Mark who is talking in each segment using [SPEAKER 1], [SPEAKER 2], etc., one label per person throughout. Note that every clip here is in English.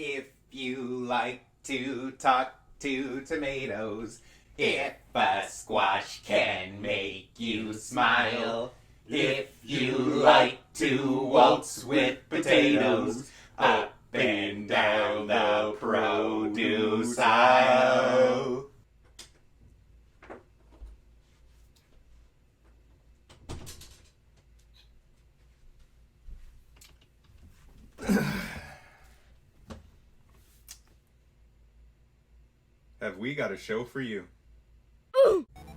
[SPEAKER 1] If you like to talk to tomatoes, if a squash can make you smile, if you like to waltz with potatoes, up and down the produce aisle. Have we got a show for you?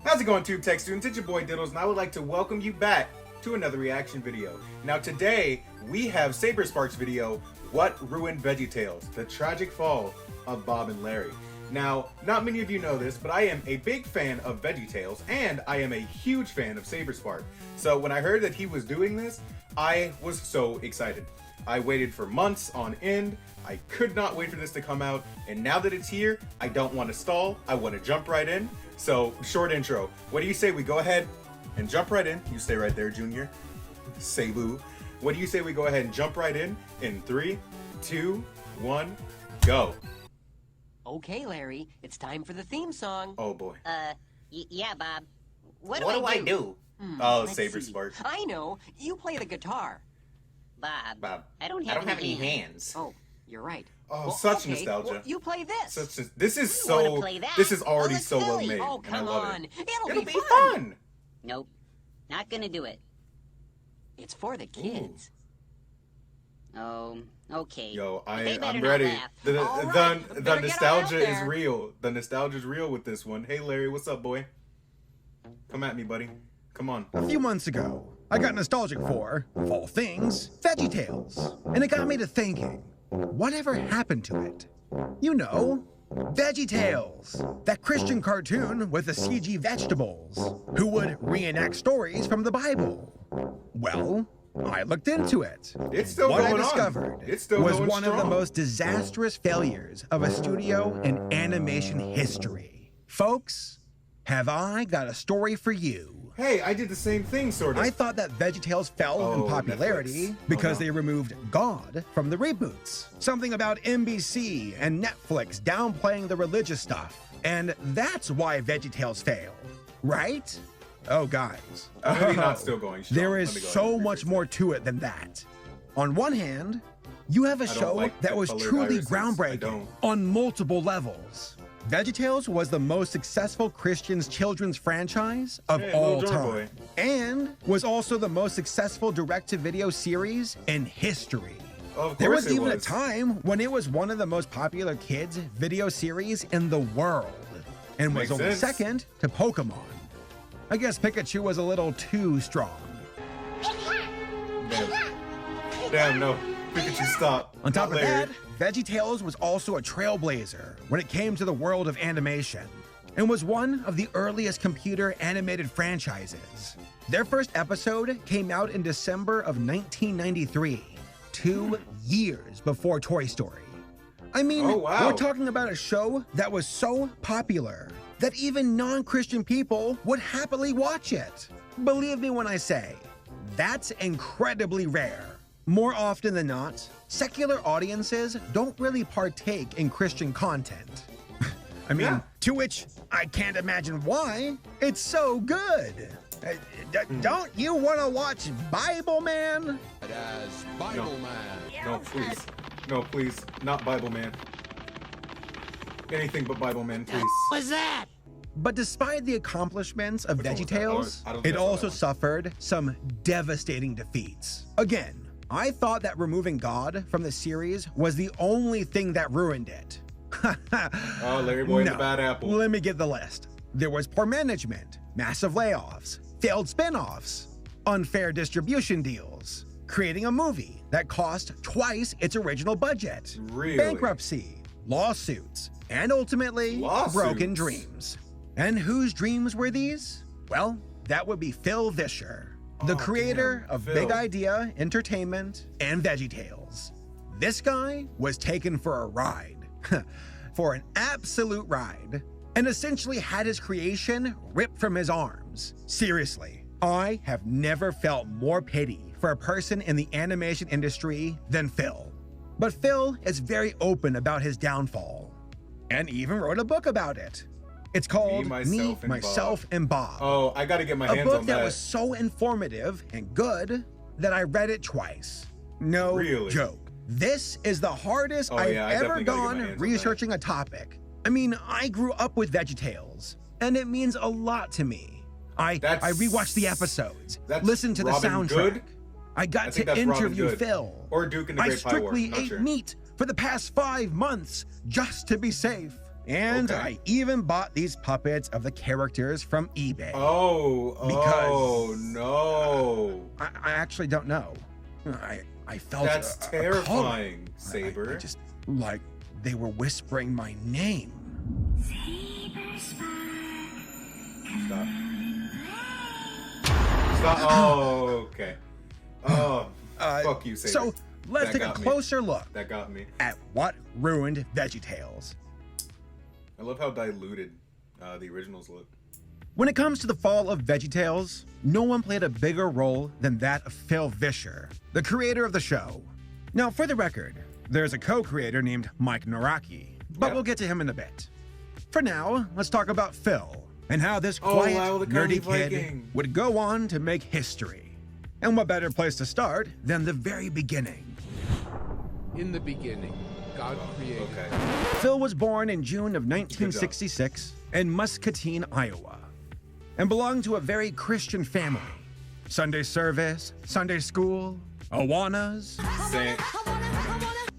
[SPEAKER 1] How's it going, Tube Tech students? It's your boy Diddles, and I would like to welcome you back to another reaction video. Now today, we have Saber Spark's video, What Ruined Veggietales? The Tragic Fall of Bob and Larry. Now, not many of you know this, but I am a big fan of Veggietales, and I am a huge fan of Saber Spark. So when I heard that he was doing this, I was so excited. I waited for months on end. I could not wait for this to come out, and now that it's here, I don't want to stall. I want to jump right in. So, short intro. What do you say we go ahead and jump right in? You stay right there, Junior. Say boo. What do you say we go ahead and jump right in 3, 2, 1, go.
[SPEAKER 2] Okay, Larry, it's time for the theme song.
[SPEAKER 1] Oh boy.
[SPEAKER 3] Yeah, Bob. What
[SPEAKER 1] do I do? Oh,
[SPEAKER 2] Let's
[SPEAKER 1] Saber
[SPEAKER 2] see.
[SPEAKER 1] Spark.
[SPEAKER 2] I know. You play the guitar.
[SPEAKER 3] Bob, I don't have any hands.
[SPEAKER 2] Oh, you're right.
[SPEAKER 1] Oh,
[SPEAKER 2] Well,
[SPEAKER 1] such
[SPEAKER 2] okay,
[SPEAKER 1] nostalgia.
[SPEAKER 2] well, you play this.
[SPEAKER 1] This is
[SPEAKER 3] You wanna
[SPEAKER 1] so.
[SPEAKER 3] play that?
[SPEAKER 1] This is already
[SPEAKER 3] Well,
[SPEAKER 1] so
[SPEAKER 3] let's
[SPEAKER 1] well
[SPEAKER 3] do it.
[SPEAKER 1] made,
[SPEAKER 2] Oh,
[SPEAKER 1] and I
[SPEAKER 2] come
[SPEAKER 1] love
[SPEAKER 2] on.
[SPEAKER 1] it.
[SPEAKER 2] It'll be
[SPEAKER 1] fun.
[SPEAKER 3] Nope. Not gonna do it.
[SPEAKER 2] It's for the kids.
[SPEAKER 3] Oh, okay.
[SPEAKER 1] Yo,
[SPEAKER 3] They better
[SPEAKER 1] I'm
[SPEAKER 3] not
[SPEAKER 1] ready.
[SPEAKER 3] laugh.
[SPEAKER 1] The
[SPEAKER 2] All right,
[SPEAKER 1] the
[SPEAKER 2] better get
[SPEAKER 1] nostalgia
[SPEAKER 2] out
[SPEAKER 1] is
[SPEAKER 2] there.
[SPEAKER 1] real. The nostalgia is real with this one. Hey Larry, what's up, boy? Come at me, buddy. Come on.
[SPEAKER 4] A few months ago, I got nostalgic for, of all things, Veggietales. And it got me to thinking, whatever happened to it? You know, Veggietales, that Christian cartoon with the CG vegetables, who would reenact stories from the Bible. Well, I looked into it.
[SPEAKER 1] It's still
[SPEAKER 4] What
[SPEAKER 1] going
[SPEAKER 4] I
[SPEAKER 1] on.
[SPEAKER 4] discovered
[SPEAKER 1] It's still
[SPEAKER 4] was
[SPEAKER 1] going
[SPEAKER 4] one of the
[SPEAKER 1] strong.
[SPEAKER 4] most disastrous failures of a studio in animation history. Folks, have I got a story for you?
[SPEAKER 1] Hey, I did the same thing, sort of.
[SPEAKER 4] I thought that Veggietales fell
[SPEAKER 1] Oh,
[SPEAKER 4] in popularity
[SPEAKER 1] Netflix.
[SPEAKER 4] because
[SPEAKER 1] Oh, no.
[SPEAKER 4] they removed God from the reboots. Something about NBC and Netflix downplaying the religious stuff. And that's why Veggietales failed, right? Oh, guys.
[SPEAKER 1] Maybe not still going strong.
[SPEAKER 4] There
[SPEAKER 1] Let
[SPEAKER 4] is
[SPEAKER 1] me go ahead
[SPEAKER 4] so
[SPEAKER 1] and
[SPEAKER 4] much
[SPEAKER 1] rephrase
[SPEAKER 4] more to it than that. On one hand, you have a
[SPEAKER 1] don't
[SPEAKER 4] show
[SPEAKER 1] like
[SPEAKER 4] that
[SPEAKER 1] the
[SPEAKER 4] was
[SPEAKER 1] colored
[SPEAKER 4] truly
[SPEAKER 1] irises. I
[SPEAKER 4] groundbreaking
[SPEAKER 1] don't.
[SPEAKER 4] on multiple levels. Veggietales was the most successful Christian children's franchise of
[SPEAKER 1] Hey,
[SPEAKER 4] all
[SPEAKER 1] little Jonah
[SPEAKER 4] time, and was also the most successful direct-to-video series in history.
[SPEAKER 1] Of
[SPEAKER 4] There
[SPEAKER 1] course
[SPEAKER 4] was
[SPEAKER 1] it
[SPEAKER 4] even a
[SPEAKER 1] was.
[SPEAKER 4] time when it was one of the most popular kids' video series in the world, and was
[SPEAKER 1] Makes
[SPEAKER 4] only
[SPEAKER 1] sense.
[SPEAKER 4] second to Pokemon. I guess Pikachu was a little too strong.
[SPEAKER 1] Damn, no. Pikachu, stop.
[SPEAKER 4] On top
[SPEAKER 1] Not
[SPEAKER 4] of
[SPEAKER 1] Larry.
[SPEAKER 4] that, VeggieTales was also a trailblazer when it came to the world of animation, and was one of the earliest computer animated franchises. Their first episode came out in December of 1993, 2 years before Toy Story. I mean,
[SPEAKER 1] Oh, wow.
[SPEAKER 4] we're talking about a show that was so popular that even non-Christian people would happily watch it. Believe me when I say, that's incredibly rare. More often than not, secular audiences don't really partake in Christian content. I mean,
[SPEAKER 1] Yeah.
[SPEAKER 4] to which I can't imagine why. It's so good. Don't you want to watch Bible Man?
[SPEAKER 5] As Bible Man.
[SPEAKER 1] No, please. No, please. Not Bible Man. Anything but Bible Man, please.
[SPEAKER 2] What's that?
[SPEAKER 4] But despite the accomplishments of
[SPEAKER 1] Which one was that?
[SPEAKER 4] VeggieTales,
[SPEAKER 1] I don't think
[SPEAKER 4] it
[SPEAKER 1] I saw
[SPEAKER 4] also
[SPEAKER 1] that one.
[SPEAKER 4] suffered some devastating defeats. Again, I thought that removing God from the series was the only thing that ruined it.
[SPEAKER 1] Oh, Larry Boy and
[SPEAKER 4] No.
[SPEAKER 1] the Bad Apple.
[SPEAKER 4] Let me get the list. There was poor management, massive layoffs, failed spin-offs, unfair distribution deals, creating a movie that cost twice its original budget,
[SPEAKER 1] Really?
[SPEAKER 4] bankruptcy, lawsuits, and ultimately,
[SPEAKER 1] Lawsuits?
[SPEAKER 4] broken dreams. And whose dreams were these? Well, that would be Phil Vischer, the
[SPEAKER 1] Oh,
[SPEAKER 4] creator
[SPEAKER 1] damn,
[SPEAKER 4] of
[SPEAKER 1] Phil.
[SPEAKER 4] Big Idea Entertainment and VeggieTales. This guy was taken for a ride, for an absolute ride, and essentially had his creation ripped from his arms. Seriously, I have never felt more pity for a person in the animation industry than Phil. But Phil is very open about his downfall, and even wrote a book about it. It's called Me, Myself, and Bob.
[SPEAKER 1] Oh, I gotta get my hands on that.
[SPEAKER 4] A book that was so informative and good that I read it twice. No joke. This is the hardest I've ever gone researching a topic. I mean, I grew up with Veggietales, and it means a lot to me. I rewatched the episodes, listened to the soundtrack. Good? I got to interview Phil.
[SPEAKER 1] Or Duke and the Great Pie War.
[SPEAKER 4] I strictly ate meat for the past 5 months just to be safe. And I even bought these puppets of the characters from eBay.
[SPEAKER 1] Oh no.
[SPEAKER 4] I actually don't know. I felt
[SPEAKER 1] that's terrifying, Saber.
[SPEAKER 4] I just like they were whispering my name.
[SPEAKER 1] Stop. Oh, okay. Oh, fuck you, Saber.
[SPEAKER 4] So let's take a closer look.
[SPEAKER 1] That got me.
[SPEAKER 4] At what ruined Veggietales.
[SPEAKER 1] I love how diluted the originals look.
[SPEAKER 4] When it comes to the fall of Veggietales, no one played a bigger role than that of Phil Vischer, the creator of the show. Now, for the record, there's a co-creator named Mike Naraki, but we'll get to him in a bit. For now, let's talk about Phil and how this quiet, nerdy kid would go on to make history. And what better place to start than the very beginning?
[SPEAKER 5] In the beginning, God created.
[SPEAKER 4] Phil was born in June of 1966 in Muscatine, Iowa, and belonged to a very Christian family. Sunday service, Sunday school, Awanas,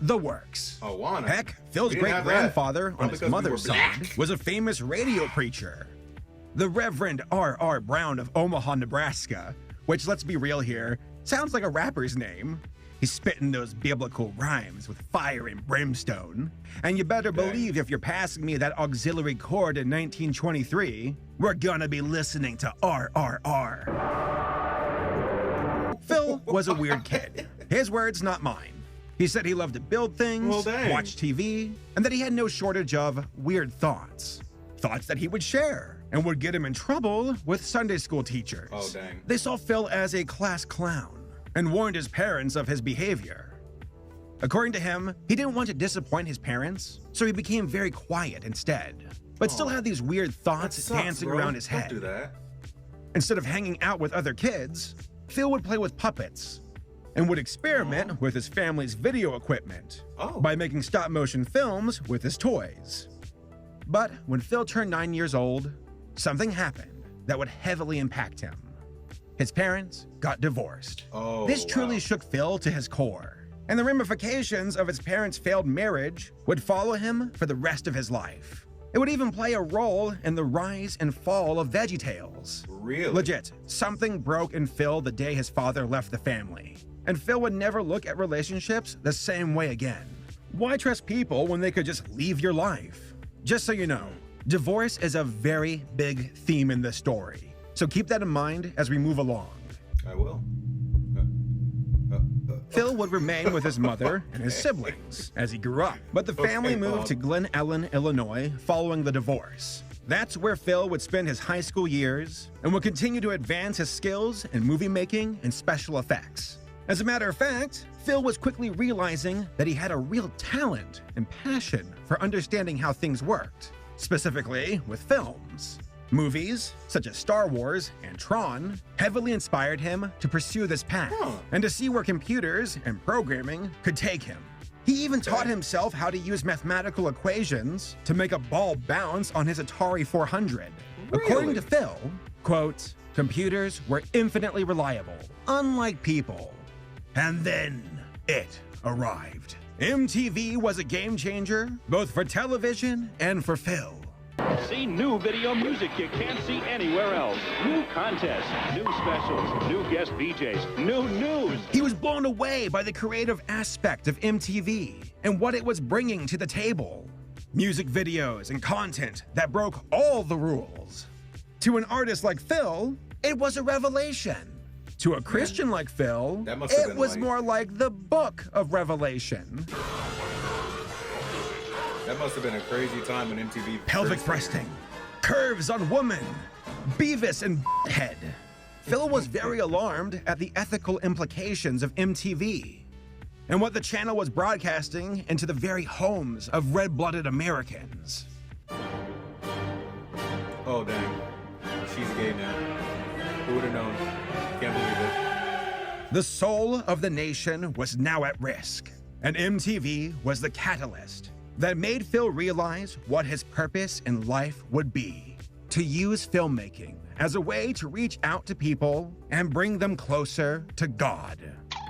[SPEAKER 4] the works.
[SPEAKER 1] Awana.
[SPEAKER 4] Heck, Phil's great-grandfather on his mother's side was a famous radio preacher, the Reverend R.R. Brown of Omaha, Nebraska, which, let's be real here, sounds like a rapper's name. He's spitting those biblical rhymes with fire and brimstone. And you better believe if you're passing me that auxiliary chord in 1923, we're gonna be listening to RRR. Phil was a weird kid. His words, not mine. He said he loved to build things, watch TV, and that he had no shortage of weird thoughts. Thoughts that he would share and would get him in trouble with Sunday school teachers.
[SPEAKER 1] Oh, dang.
[SPEAKER 4] They saw Phil as a class clown and warned his parents of his behavior. According to him, he didn't want to disappoint his parents, so he became very quiet instead, but still had these weird thoughts dancing around his head.
[SPEAKER 1] Don't do that.
[SPEAKER 4] Instead of hanging out with other kids, Phil would play with puppets and would experiment with his family's video equipment by making stop-motion films with his toys. But when Phil turned 9 years old, something happened that would heavily impact him. His parents got divorced. This truly shook Phil to his core, and the ramifications of his parents' failed marriage would follow him for the rest of his life. It would even play a role in the rise and fall of Veggietales.
[SPEAKER 1] Really?
[SPEAKER 4] Legit, something broke in Phil the day his father left the family, and Phil would never look at relationships the same way again. Why trust people when they could just leave your life? Just so you know, divorce is a very big theme in this story. So keep that in mind as we move along.
[SPEAKER 1] I will.
[SPEAKER 4] Phil would remain with his mother and his siblings as he grew up, but the family moved to Glen Ellen, Illinois following the divorce. That's where Phil would spend his high school years and would continue to advance his skills in movie making and special effects. As a matter of fact, Phil was quickly realizing that he had a real talent and passion for understanding how things worked, specifically with films. Movies, such as Star Wars and Tron, heavily inspired him to pursue this path and to see where computers and programming could take him. He even taught himself how to use mathematical equations to make a ball bounce on his Atari 400.
[SPEAKER 1] Really?
[SPEAKER 4] According to Phil, quote, computers were infinitely reliable, unlike people. And then it arrived. MTV was a game changer, both for television and for Phil.
[SPEAKER 6] See new video music you can't see anywhere else. New contests, new specials, new guest VJs, new news.
[SPEAKER 4] He was blown away by the creative aspect of MTV and what it was bringing to the table. Music videos and content that broke all the rules. To an artist like Phil, it was a revelation. To a Christian like Phil, it was more like the book of Revelation.
[SPEAKER 1] That must have been a crazy time when MTV.
[SPEAKER 4] Pelvic thrusting, curves on woman, Beavis and head. Phil was very alarmed at the ethical implications of MTV. and what the channel was broadcasting into the very homes of red-blooded Americans.
[SPEAKER 1] Oh, dang. She's gay now. Who would have known? Can't believe it.
[SPEAKER 4] The soul of the nation was now at risk, and MTV was the catalyst that made Phil realize what his purpose in life would be: to use filmmaking as a way to reach out to people and bring them closer to God.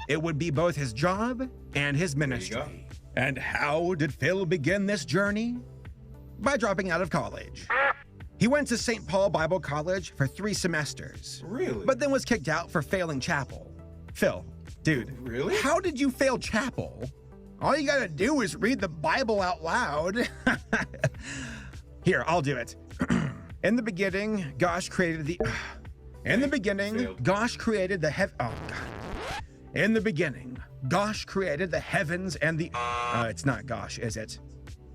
[SPEAKER 4] It would be both his job and his ministry. And how did Phil begin this journey? By dropping out of college. He went to St. Paul Bible College for 3 semesters.
[SPEAKER 1] Really?
[SPEAKER 4] But then was kicked out for failing chapel. Phil, dude,
[SPEAKER 1] really?
[SPEAKER 4] How did you fail chapel? All you gotta do is read the Bible out loud. Here, I'll do it. In the beginning, Gosh created the... In the beginning, Gosh created the Oh, God. In the beginning, Gosh created the heavens and the... it's not Gosh, is it?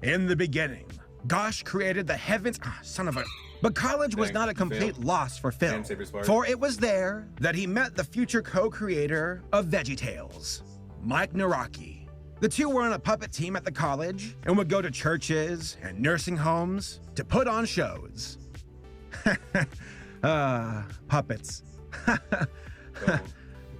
[SPEAKER 4] In the beginning, Gosh created the heavens... son of a... But college was not a complete loss for Phil, for it was there that he met the future co-creator of Veggietales, Mike Naraki. The two were on a puppet team at the college and would go to churches and nursing homes to put on shows. Puppets.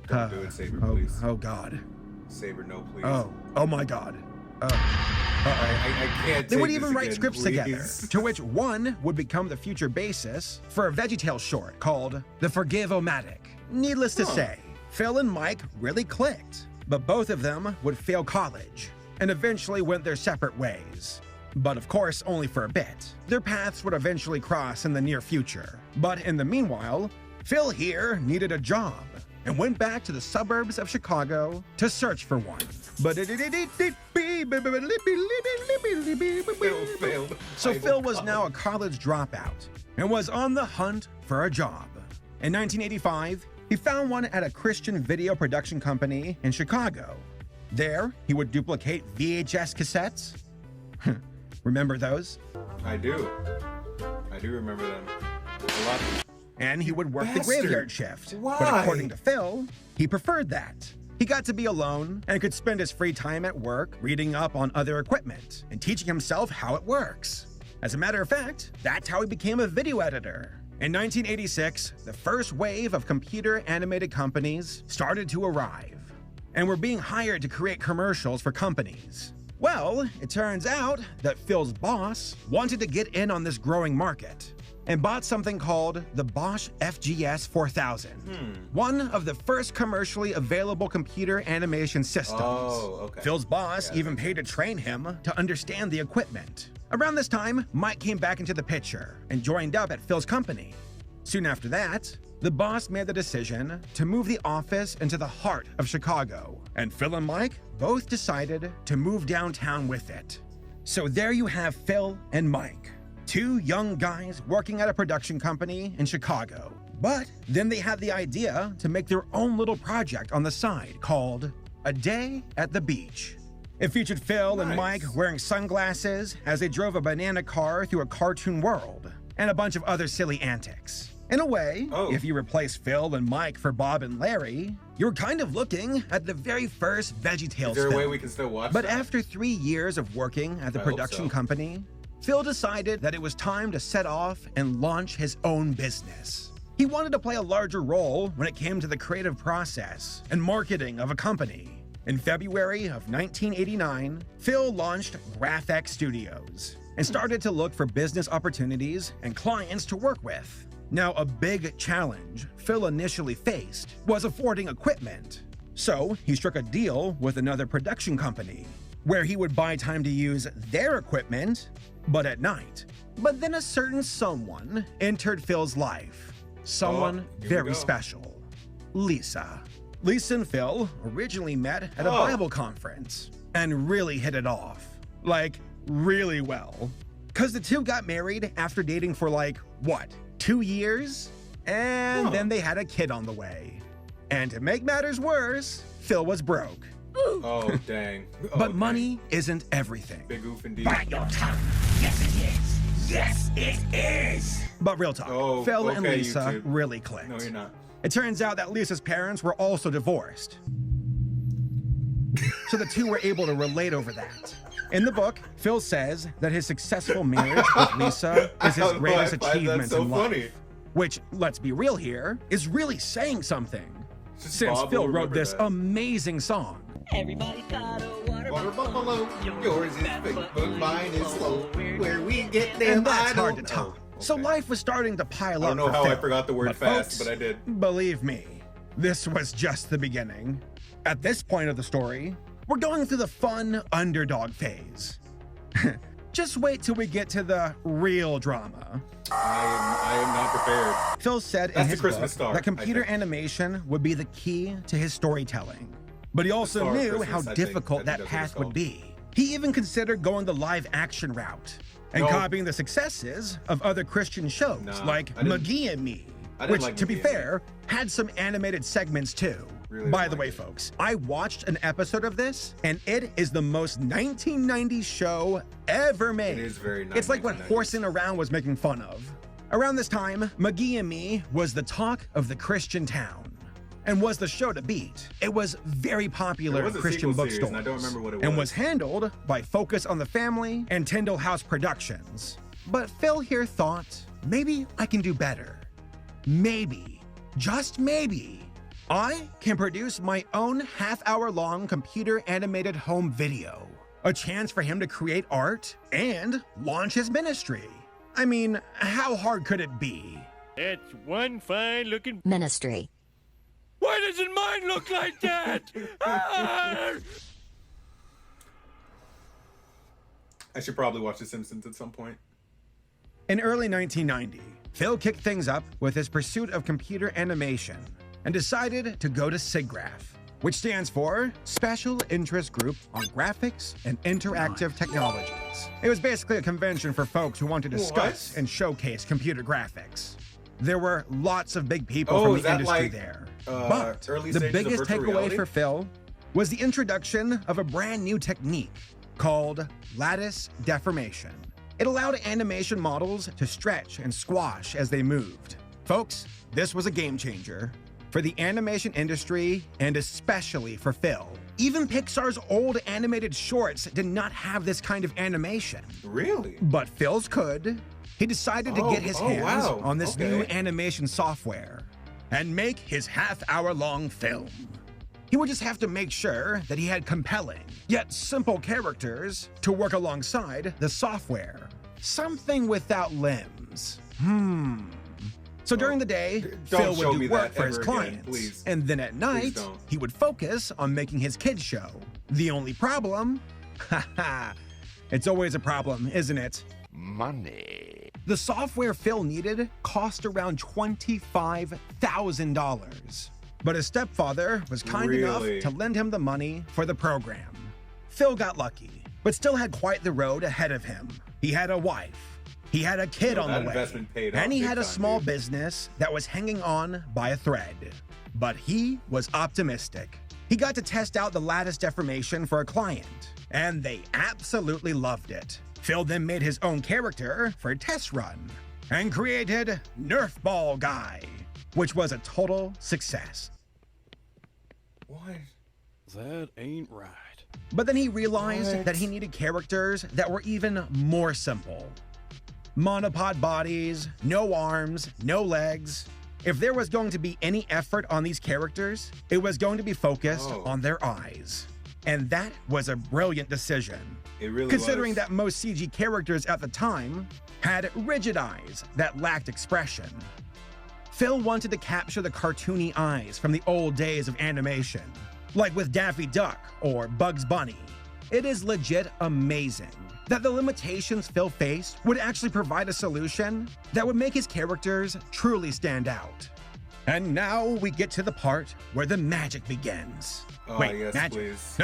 [SPEAKER 1] Don't do it, Saber, please.
[SPEAKER 4] Oh, God.
[SPEAKER 1] Saber, no, please.
[SPEAKER 4] Oh my God.
[SPEAKER 1] I can't.
[SPEAKER 4] They would
[SPEAKER 1] take
[SPEAKER 4] even
[SPEAKER 1] this
[SPEAKER 4] write
[SPEAKER 1] again,
[SPEAKER 4] scripts
[SPEAKER 1] please.
[SPEAKER 4] together, to which one would become the future basis for a Veggietale short called The Forgive-O-Matic. Needless to say, Phil and Mike really clicked, but both of them would fail college and eventually went their separate ways. But of course, only for a bit. Their paths would eventually cross in the near future. But in the meanwhile, Phil here needed a job and went back to the suburbs of Chicago to search for one. So Phil was now a college dropout and was on the hunt for a job. In 1985, he found one at a Christian video production company in Chicago. There, he would duplicate VHS cassettes. Remember those?
[SPEAKER 1] I do remember them. A lot.
[SPEAKER 4] And he would work the graveyard shift.
[SPEAKER 1] Why?
[SPEAKER 4] But according to Phil, he preferred that. He got to be alone and could spend his free time at work reading up on other equipment and teaching himself how it works. As a matter of fact, that's how he became a video editor. In 1986, the first wave of computer animated companies started to arrive and were being hired to create commercials for companies. Well, it turns out that Phil's boss wanted to get in on this growing market and bought something called the Bosch FGS 4000, one of the first commercially available computer animation systems.
[SPEAKER 1] Oh, okay.
[SPEAKER 4] Phil's boss even paid to train him to understand the equipment. Around this time, Mike came back into the picture and joined up at Phil's company. Soon after that, the boss made the decision to move the office into the heart of Chicago, and Phil and Mike both decided to move downtown with it. So there you have Phil and Mike, two young guys working at a production company in Chicago. But then they had the idea to make their own little project on the side called A Day at the Beach. It featured Phil and Mike wearing sunglasses as they drove a banana car through a cartoon world, and a bunch of other silly antics. In a way, if you replace Phil and Mike for Bob and Larry, you're kind of looking at the very first Veggietales film.
[SPEAKER 1] Is there a way we can still watch
[SPEAKER 4] But
[SPEAKER 1] that?
[SPEAKER 4] after 3 years of working at the production company, Phil decided that it was time to set off and launch his own business. He wanted to play a larger role when it came to the creative process and marketing of a company. In February of 1989, Phil launched GraphX Studios and started to look for business opportunities and clients to work with. Now, a big challenge Phil initially faced was affording equipment. So he struck a deal with another production company, where he would buy time to use their equipment, but at night. But then a certain someone entered Phil's life. Someone very special. Lisa. Lisa and Phil originally met at a Bible conference and really hit it off. Like, really well. Cause the two got married after dating for 2 years? And then they had a kid on the way. And to make matters worse, Phil was broke.
[SPEAKER 1] Oh, dang.
[SPEAKER 4] But money isn't everything.
[SPEAKER 1] Big oof indeed.
[SPEAKER 7] Bite your tongue. Yes, it is. Yes, it is.
[SPEAKER 4] But real talk, Phil and Lisa
[SPEAKER 1] YouTube.
[SPEAKER 4] really clicked.
[SPEAKER 1] No, you're not.
[SPEAKER 4] It turns out that Lisa's parents were also divorced. so the two were able to relate over that. In the book, Phil says that his successful marriage with Lisa is his greatest achievement in life. Which, let's be real here, is really saying something. Since Phil wrote this amazing song.
[SPEAKER 7] Everybody's got a
[SPEAKER 1] Water buffalo, yours is Facebook, mine is slow. Where we get them,
[SPEAKER 4] And that's
[SPEAKER 1] I
[SPEAKER 4] hard
[SPEAKER 1] don't
[SPEAKER 4] to
[SPEAKER 1] know.
[SPEAKER 4] top. So life was starting to pile up.
[SPEAKER 1] I don't know
[SPEAKER 4] for
[SPEAKER 1] how
[SPEAKER 4] Phil.
[SPEAKER 1] I forgot the word fast,
[SPEAKER 4] folks,
[SPEAKER 1] but I did.
[SPEAKER 4] Believe me, this was just the beginning. At this point of the story, we're going through the fun underdog phase. Just wait till we get to the real drama.
[SPEAKER 1] I am not prepared.
[SPEAKER 4] Phil said in
[SPEAKER 1] That's the
[SPEAKER 4] his
[SPEAKER 1] Christmas
[SPEAKER 4] book
[SPEAKER 1] star,
[SPEAKER 4] that computer
[SPEAKER 1] I think.
[SPEAKER 4] animation would be the key to his storytelling. But he also
[SPEAKER 1] Star of
[SPEAKER 4] knew
[SPEAKER 1] Christmas,
[SPEAKER 4] how
[SPEAKER 1] I think
[SPEAKER 4] difficult
[SPEAKER 1] that's
[SPEAKER 4] that
[SPEAKER 1] what it's
[SPEAKER 4] path would
[SPEAKER 1] called.
[SPEAKER 4] be. He even considered going the live action route and
[SPEAKER 1] No.
[SPEAKER 4] copying the successes of other Christian shows
[SPEAKER 1] Nah,
[SPEAKER 4] like
[SPEAKER 1] I didn't-
[SPEAKER 4] McGee and Me,
[SPEAKER 1] I didn't
[SPEAKER 4] which,
[SPEAKER 1] like
[SPEAKER 4] to be
[SPEAKER 1] McGee and Me.
[SPEAKER 4] fair, had some animated segments too.
[SPEAKER 1] Really
[SPEAKER 4] By
[SPEAKER 1] didn't
[SPEAKER 4] the
[SPEAKER 1] like
[SPEAKER 4] way,
[SPEAKER 1] it.
[SPEAKER 4] folks, I watched an episode of this, and it is the most 1990s show ever made.
[SPEAKER 1] It is very
[SPEAKER 4] It's like what
[SPEAKER 1] 1990s.
[SPEAKER 4] Horsing Around was making fun of. Around this time, McGee and Me was the talk of the Christian town and was the show to beat. It was very popular
[SPEAKER 1] There was
[SPEAKER 4] in
[SPEAKER 1] a
[SPEAKER 4] Christian
[SPEAKER 1] sequel series,
[SPEAKER 4] bookstores
[SPEAKER 1] and I don't remember what it
[SPEAKER 4] and
[SPEAKER 1] was.
[SPEAKER 4] was handled by Focus on the Family and Tyndall House Productions. But Phil here thought, maybe I can do better. Maybe, just maybe, I can produce my own half-hour-long computer animated home video. A chance for him to create art and launch his ministry. I mean, how hard could it be?
[SPEAKER 8] That's one fine-looking...
[SPEAKER 2] Ministry.
[SPEAKER 8] Why doesn't mine look like that? Ah!
[SPEAKER 1] I should probably watch The Simpsons at some point.
[SPEAKER 4] In early 1990, Phil kicked things up with his pursuit of computer animation and decided to go to SIGGRAPH, which stands for Special Interest Group on Graphics and Interactive Technologies. It was basically a convention for folks who wanted to discuss
[SPEAKER 1] What?
[SPEAKER 4] and showcase computer graphics. There were lots of big people
[SPEAKER 1] Oh,
[SPEAKER 4] from
[SPEAKER 1] is
[SPEAKER 4] the
[SPEAKER 1] that
[SPEAKER 4] industry
[SPEAKER 1] like,
[SPEAKER 4] there.
[SPEAKER 1] early
[SPEAKER 4] But the
[SPEAKER 1] stages of
[SPEAKER 4] biggest
[SPEAKER 1] virtual
[SPEAKER 4] takeaway
[SPEAKER 1] reality?
[SPEAKER 4] for Phil was the introduction of a brand new technique called Lattice Deformation. It allowed animation models to stretch and squash as they moved. Folks, this was a game changer for the animation industry and especially for Phil. Even Pixar's old animated shorts did not have this kind of animation.
[SPEAKER 1] Really?
[SPEAKER 4] But Phil's could. He decided to get his hands
[SPEAKER 1] wow.
[SPEAKER 4] on this new
[SPEAKER 1] Okay.
[SPEAKER 4] animation software and make his half-hour-long film. He would just have to make sure that he had compelling, yet simple characters to work alongside the software. Something without limbs. So during the day,
[SPEAKER 1] Don't
[SPEAKER 4] Phil
[SPEAKER 1] show
[SPEAKER 4] would
[SPEAKER 1] me
[SPEAKER 4] do work
[SPEAKER 1] that
[SPEAKER 4] for his
[SPEAKER 1] ever again,
[SPEAKER 4] clients.
[SPEAKER 1] please.
[SPEAKER 4] And then at night,
[SPEAKER 1] don't.
[SPEAKER 4] he would focus on making his kids show. The only problem? Haha. It's always a problem, isn't it?
[SPEAKER 8] Money.
[SPEAKER 4] The software Phil needed cost around $25,000. But his stepfather was kind enough
[SPEAKER 1] Really?
[SPEAKER 4] to lend him the money for the program. Phil got lucky, but still had quite the road ahead of him. He had a wife. He had a kid
[SPEAKER 1] Yo,
[SPEAKER 4] on
[SPEAKER 1] that
[SPEAKER 4] the way.
[SPEAKER 1] investment paid off
[SPEAKER 4] And he
[SPEAKER 1] big
[SPEAKER 4] had a
[SPEAKER 1] time,
[SPEAKER 4] small
[SPEAKER 1] dude.
[SPEAKER 4] business that was hanging on by a thread. But he was optimistic. He got to test out the lattice deformation for a client, and they absolutely loved it. Phil then made his own character for a test run and created Nerf Ball Guy, which was a total success.
[SPEAKER 1] What?
[SPEAKER 8] That ain't right.
[SPEAKER 4] But then he realized
[SPEAKER 1] What?
[SPEAKER 4] that he needed characters that were even more simple. Monopod bodies, no arms, no legs. If there was going to be any effort on these characters, it was going to be focused
[SPEAKER 1] Oh.
[SPEAKER 4] on their eyes. And that was a brilliant decision.
[SPEAKER 1] It really
[SPEAKER 4] Considering
[SPEAKER 1] was.
[SPEAKER 4] that most CG characters at the time had rigid eyes that lacked expression. Phil wanted to capture the cartoony eyes from the old days of animation, like with Daffy Duck or Bugs Bunny. It is legit amazing that the limitations Phil faced would actually provide a solution that would make his characters truly stand out. And now we get to the part where the magic begins.
[SPEAKER 1] Oh,
[SPEAKER 4] Wait,
[SPEAKER 1] yes,
[SPEAKER 4] magic?
[SPEAKER 1] please.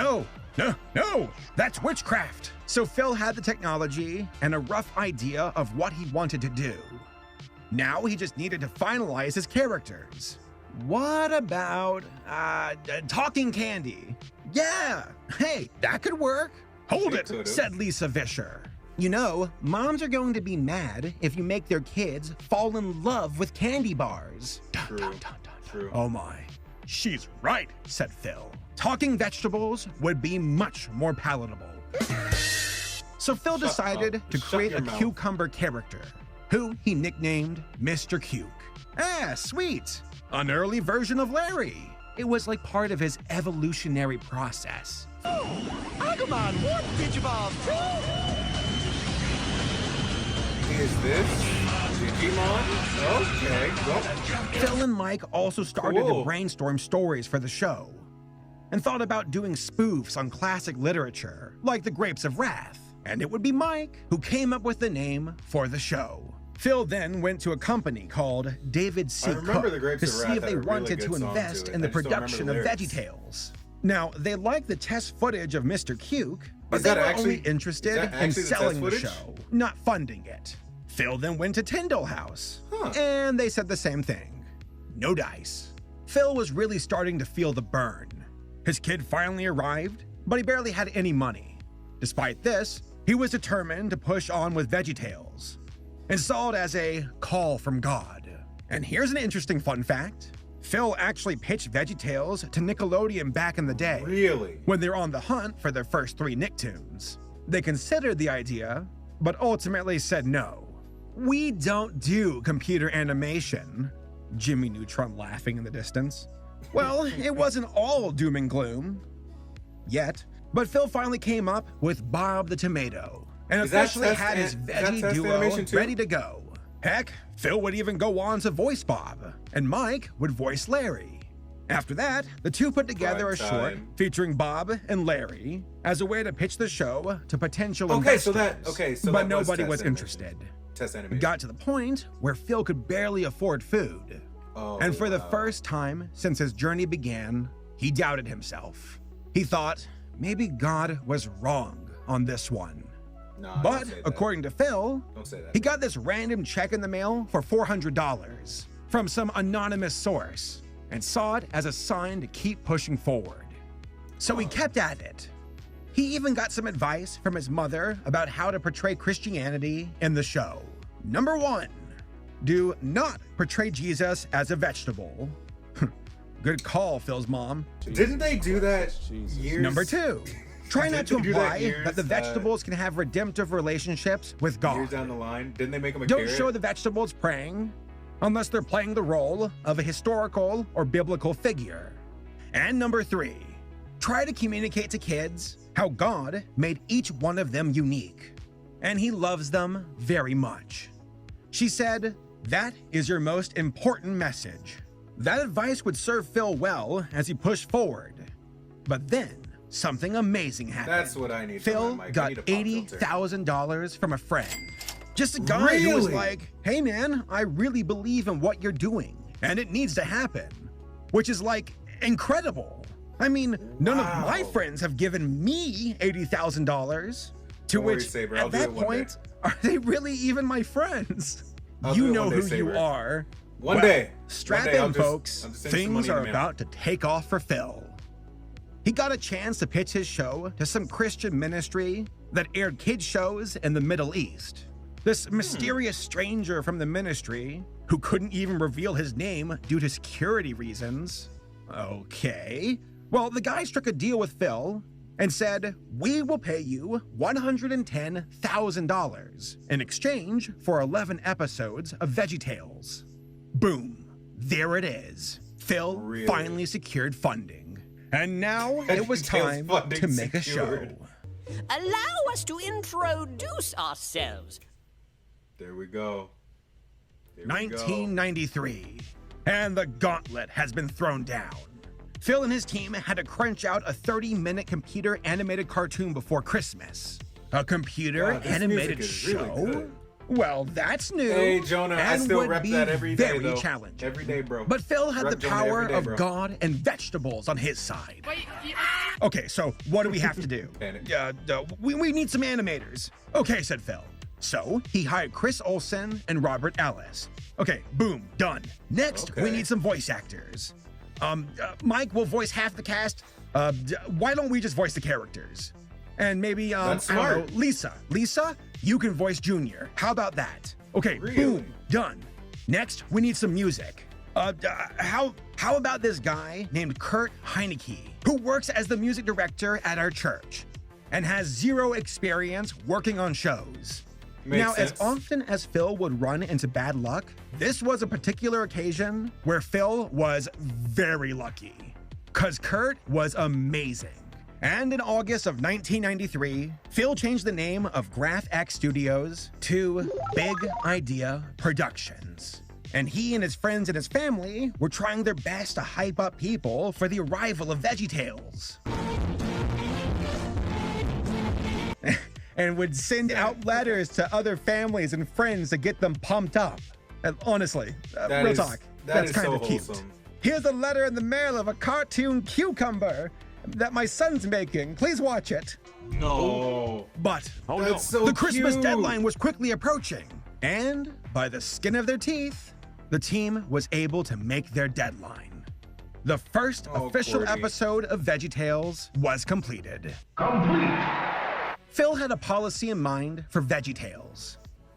[SPEAKER 4] No, that's witchcraft. So Phil had the technology and a rough idea of what he wanted to do. Now he just needed to finalize his characters. What about, talking candy? Yeah, hey, that could work. Hold
[SPEAKER 1] It
[SPEAKER 4] it,
[SPEAKER 1] could've.
[SPEAKER 4] said Lisa Vischer. You know, moms are going to be mad if you make their kids fall in love with candy bars. Dun,
[SPEAKER 1] True.
[SPEAKER 4] dun, dun, dun, dun.
[SPEAKER 1] True.
[SPEAKER 4] Oh my. She's right, said Phil. Talking vegetables would be much more palatable. So Phil decided to create a cucumber character, who he nicknamed Mr. Cuke. Ah, sweet. An early version of Larry. It was like part of his evolutionary process.
[SPEAKER 7] Agumon, what Digivolve
[SPEAKER 1] Is this Digimon? Okay, well.
[SPEAKER 4] Phil and Mike also started to brainstorm stories for the show and thought about doing spoofs on classic literature, like The Grapes of Wrath. And it would be Mike who came up with the name for the show. Phil then went to a company called David C. Cook to see if they wanted to invest in the production of Veggietales. Now, they liked the test footage of Mr. Cuke, but they were only interested in selling the show, not funding it. Phil then went to Tyndall House, and they said the same thing. No dice. Phil was really starting to feel the burn. His kid finally arrived, but he barely had any money. Despite this, he was determined to push on with Veggietales and saw it as a call from God. And here's an interesting fun fact. Phil actually pitched Veggietales to Nickelodeon back in the day.
[SPEAKER 1] Really?
[SPEAKER 4] When they were on the hunt for their first 3 Nicktoons. They considered the idea, but ultimately said no. We don't do computer animation. Jimmy Neutron laughing in the distance. Well, it wasn't all doom and gloom. Yet, but Phil finally came up with Bob the Tomato and officially had his veggie duo ready to go. Heck, Phil would even go on to voice Bob, and Mike would voice Larry. After that, the two put together a short featuring Bob and Larry as a way to pitch the show to potential investors. But nobody was interested.
[SPEAKER 1] Test animation.
[SPEAKER 4] Got to the point where Phil could barely afford food. And for the first time since his journey began, he doubted himself. He thought maybe God was wrong on this one. But according to Phil, he got this random check in the mail for $400 from some anonymous source and saw it as a sign to keep pushing forward. So he kept at it. He even got some advice from his mother about how to portray Christianity in the show. Number 1, do not portray Jesus as a vegetable. Good call, Phil's mom.
[SPEAKER 1] Didn't they do that years?
[SPEAKER 4] Number 2, try not to imply that the vegetables can have redemptive relationships with God.
[SPEAKER 1] Years down the line, didn't they make them a
[SPEAKER 4] Don't
[SPEAKER 1] carrot?
[SPEAKER 4] show the vegetables praying unless they're playing the role of a historical or biblical figure. And number 3, try to communicate to kids how God made each one of them unique, and he loves them very much. She said, that is your most important message. That advice would serve Phil well as he pushed forward. But then, something amazing happened.
[SPEAKER 1] That's what I need.
[SPEAKER 4] Phil got $80,000 from a friend. Just a guy who was like, hey man, I really believe in what you're doing, and it needs to happen. Which is like, incredible. I mean, none of my friends have given me $80,000. To which, at that point, are they really even my friends? You know who you are.
[SPEAKER 1] One day.
[SPEAKER 4] Strap in, folks. Things are about to take off for Phil. He got a chance to pitch his show to some Christian ministry that aired kids shows in the Middle East. This mysterious stranger from the ministry, who couldn't even reveal his name due to security reasons. Okay. Well, the guy struck a deal with Phil and said, we will pay you $110,000 in exchange for 11 episodes of Veggietales. Boom. There it is. Phil finally secured funding. And now it was time to make a show.
[SPEAKER 2] Allow us to introduce ourselves.
[SPEAKER 1] There we go.
[SPEAKER 4] 1993. And the gauntlet has been thrown down. Phil and his team had to crunch out a 30-minute computer animated cartoon before Christmas. A computer animated show?
[SPEAKER 1] Really
[SPEAKER 4] well, that's new.
[SPEAKER 1] Hey, Jonah, I still rep that every day,
[SPEAKER 4] very challenging.
[SPEAKER 1] Every day, bro.
[SPEAKER 4] But Phil had the power of God and vegetables on his side. Okay, so what do we have to do? We need some animators. Okay, said Phil. So he hired Chris Olsen and Robert Ellis. Okay, boom, done. Next, we need some voice actors. Mike will voice half the cast. Why don't we just voice the characters? And maybe, I don't know, Lisa. Lisa, you can voice Junior. How about that? Okay, boom, done. Next, we need some music. How How about this guy named Kurt Heineke, who works as the music director at our church and has zero experience working on shows? Now, as often as Phil would run into bad luck, this was a particular occasion where Phil was very lucky, because Kurt was amazing. And in August of 1993, Phil changed the name of GraphX Studios to Big Idea Productions. And he and his friends and his family were trying their best to hype up people for the arrival of Veggietales. And would send out letters to other families and friends to get them pumped up. And honestly, real talk, that's kind of cute. Here's a letter in the mail of a cartoon cucumber that my son's making. Please watch it.
[SPEAKER 1] No.
[SPEAKER 4] But
[SPEAKER 1] the
[SPEAKER 4] Christmas deadline was quickly approaching. And by the skin of their teeth, the team was able to make their deadline. The first official episode of Veggietales was completed. Phil had a policy in mind for Veggietales: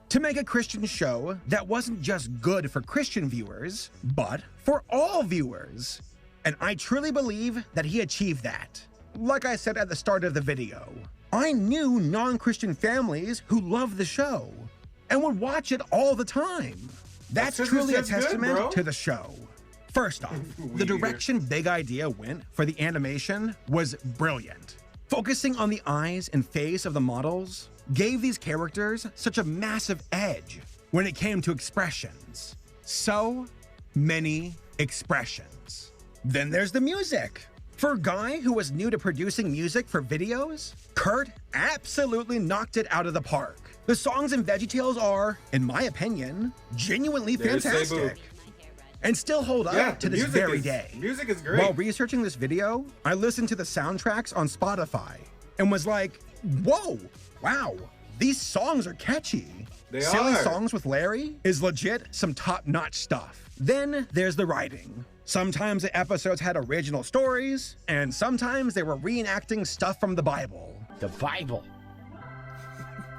[SPEAKER 4] to make a Christian show that wasn't just good for Christian viewers, but for all viewers. And I truly believe that he achieved that. Like I said at the start of the video, I knew non-Christian families who loved the show and would watch it all the time. That's truly a testament to the show. First off, the direction Big Idea went for the animation was brilliant. Focusing on the eyes and face of the models gave these characters such a massive edge when it came to expressions. So many expressions. Then there's the music. For a guy who was new to producing music for videos, Kurt absolutely knocked it out of the park. The songs in Veggietales are, in my opinion, genuinely fantastic. And still hold up to this very day.
[SPEAKER 1] Music is great.
[SPEAKER 4] While researching this video, I listened to the soundtracks on Spotify and was like, whoa, wow, these songs are catchy. Silly Songs with Larry is legit some top-notch stuff. Then there's the writing. Sometimes the episodes had original stories, and sometimes they were reenacting stuff from the Bible.
[SPEAKER 9] The Bible?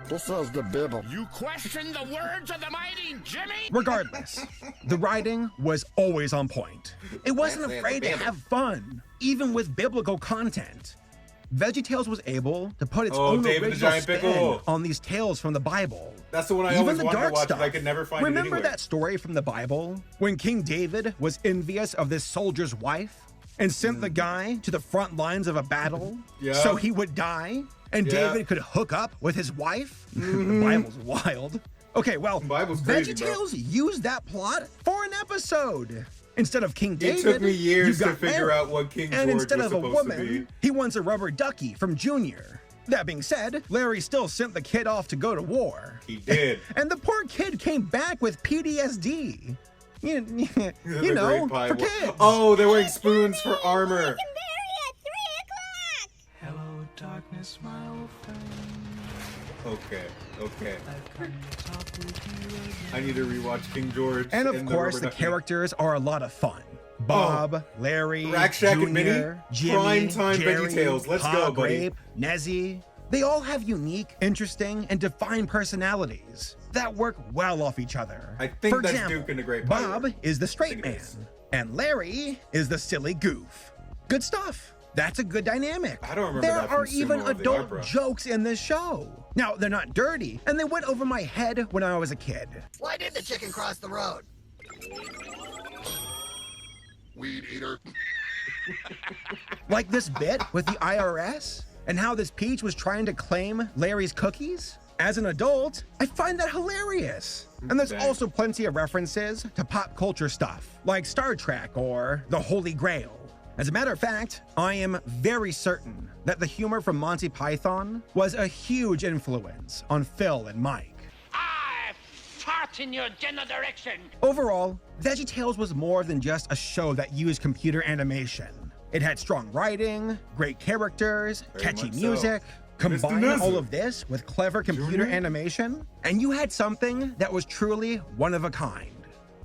[SPEAKER 9] This is the Bible. You question the words of the mighty Jimmy?
[SPEAKER 4] Regardless, the writing was always on point. It wasn't afraid to have fun, even with biblical content. Veggietales was able to put its own original spin on these tales from the Bible.
[SPEAKER 1] That's the one I always wanted to watch, but I could never find it anywhere.
[SPEAKER 4] Remember that story from the Bible when King David was envious of this soldier's wife and sent the guy to the front lines of a battle so he would die and David could hook up with his wife? The Bible's wild. Okay, well, Veggietales used that plot for an episode. Instead of King David,
[SPEAKER 1] it took me years to figure out what King George was supposed to be. And instead of a woman,
[SPEAKER 4] he wants a rubber ducky from Junior. That being said, Larry still sent the kid off to go to war.
[SPEAKER 1] He did.
[SPEAKER 4] And the poor kid came back with PTSD. You know, for kids.
[SPEAKER 1] Oh, they're wearing spoons for armor.
[SPEAKER 8] Hello, darkness, my old friend.
[SPEAKER 1] Okay. I need to rewatch King George.
[SPEAKER 4] And of course, the characters are a lot of fun. Bob, Larry, Junior, Jimmy, Jerry,
[SPEAKER 1] Veggietales. Let's go, buddy.
[SPEAKER 4] Grape, Nezzy. They all have unique, interesting, and defined personalities that work well off each other.
[SPEAKER 1] I think
[SPEAKER 4] For
[SPEAKER 1] that's
[SPEAKER 4] example,
[SPEAKER 1] Duke in the Great
[SPEAKER 4] Bob is the straight man, and Larry is the silly goof. Good stuff. That's a good dynamic.
[SPEAKER 1] I don't remember
[SPEAKER 4] there
[SPEAKER 1] that from
[SPEAKER 4] are even
[SPEAKER 1] Sumo of the
[SPEAKER 4] adult
[SPEAKER 1] Opera.
[SPEAKER 4] jokes in this show. Now, they're not dirty, and they went over my head when I was a kid.
[SPEAKER 10] Why did the chicken cross the road?
[SPEAKER 9] Weed eater.
[SPEAKER 4] Like this bit with the IRS and how this Peach was trying to claim Larry's cookies. As an adult, I find that hilarious. And there's also plenty of references to pop culture stuff, like Star Trek or The Holy Grail. As a matter of fact, I am very certain that the humor from Monty Python was a huge influence on Phil and Mike.
[SPEAKER 9] I fart in your general direction.
[SPEAKER 4] Overall, Veggietales was more than just a show that used computer animation. It had strong writing, great characters, catchy music. Combine all of this with clever computer animation, and you had something that was truly one of a kind.